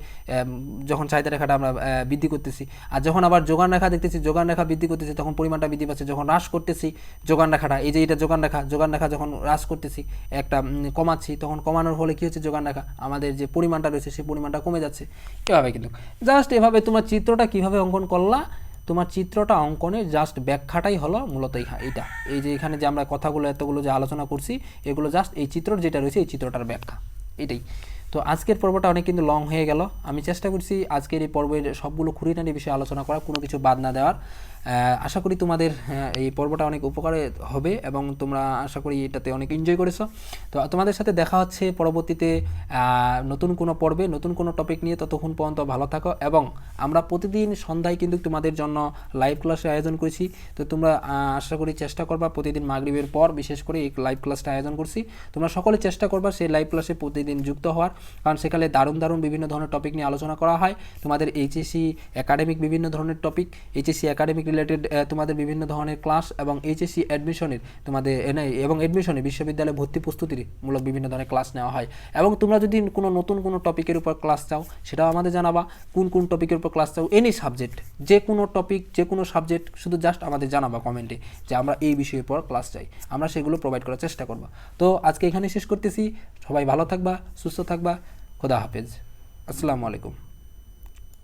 যখন চাহিদা রেখাটা আমরা বৃদ্ধি করতেছি। আর যখন আবার যোগান রেখা দেখতেছি, যোগান রেখা বৃদ্ধি করতেছি তখন পরিমাণটা বৃদ্ধি পাচ্ছে। যখন হ্রাস করতেছি যোগান রেখাটা, এই যে এটা যোগান রেখা, যোগান রেখা যখন হ্রাস করতেছি একটা কমাচ্ছি, তখন কমানোর ফলে কী হচ্ছে, যোগান রেখা আমাদের যে পরিমাণটা রয়েছে সেই পরিমাণটা কমে যাচ্ছে। এভাবে কিন্তু জাস্ট এভাবে তোমার চিত্রটা কিভাবে অঙ্কন করলা, তোমার চিত্রটা অঙ্কনের জাস্ট ব্যাখ্যাটাই হলো মূলত এইটা। এই যে এখানে যে আমরা কথাগুলো এতগুলো যে আলোচনা করছি এগুলো জাস্ট এই চিত্র যেটা রয়েছে এই চিত্রটার ব্যাখ্যা, এটাই। তো আজকের পর্বটা অনেক কিন্তু লং হয়ে গেল। আমি চেষ্টা করছি আজকের এই পর্বের সবগুলো খুঁটিনাটি বিষয়ে আলোচনা করা, কোনো কিছু বাদ না দেওয়ার। আশা করি তোমাদের এই পর্বটা অনেক উপকারে হবে এবং তোমরা আশা করি এটাতে অনেক এনজয় করেছো। তো তোমাদের সাথে দেখা হচ্ছে পরবর্তীতে নতুন কোনো পর্বে নতুন কোনো টপিক নিয়ে। ততক্ষণ পর্যন্ত ভালো থাকো। এবং আমরা প্রতিদিন সন্ধ্যায় কিন্তু তোমাদের জন্য লাইভ ক্লাসের আয়োজন করেছি। তো তোমরা আশা করি চেষ্টা করবা প্রতিদিন মাগরিবের পর বিশেষ করে এই লাইভ ক্লাসটা আয়োজন করছি, তোমরা সকলে চেষ্টা করবা সেই লাইভ ক্লাসে প্রতিদিন যুক্ত হওয়ার, কারণ সেখানে দারুণ দারুণ বিভিন্ন ধরনের টপিক নিয়ে আলোচনা করা হয়। তোমাদের এইচএসসি একাডেমিক বিভিন্ন ধরনের টপিক, এইচএসসি একাডেমিক রিলেটেড তোমাদের বিভিন্ন ধরনের ক্লাস এবং এইচএসসি অ্যাডমিশনের তোমাদের এবং অ্যাডমিশনে বিশ্ববিদ্যালয়ে ভর্তি প্রস্তুতির মূলক বিভিন্ন ধরনের ক্লাস নেওয়া হয়। এবং তোমরা যদি কোনো নতুন কোনো টপিকের উপর ক্লাস চাও সেটাও আমাদের জানাবা, কোন কোন টপিকের উপর ক্লাস চাও, এনি সাবজেক্ট, যে কোনো টপিক যে কোনো সাবজেক্ট, শুধু জাস্ট আমাদের জানাবা কমেন্টে যে আমরা এই বিষয়ের উপর ক্লাস চাই, আমরা সেগুলো প্রোভাইড করার চেষ্টা করব। তো আজকে এখানে শেষ করতেছি। সবাই ভালো থাকবা, সুস্থ থাকবা, খোদা হাফেজ, আসসালামু আলাইকুম।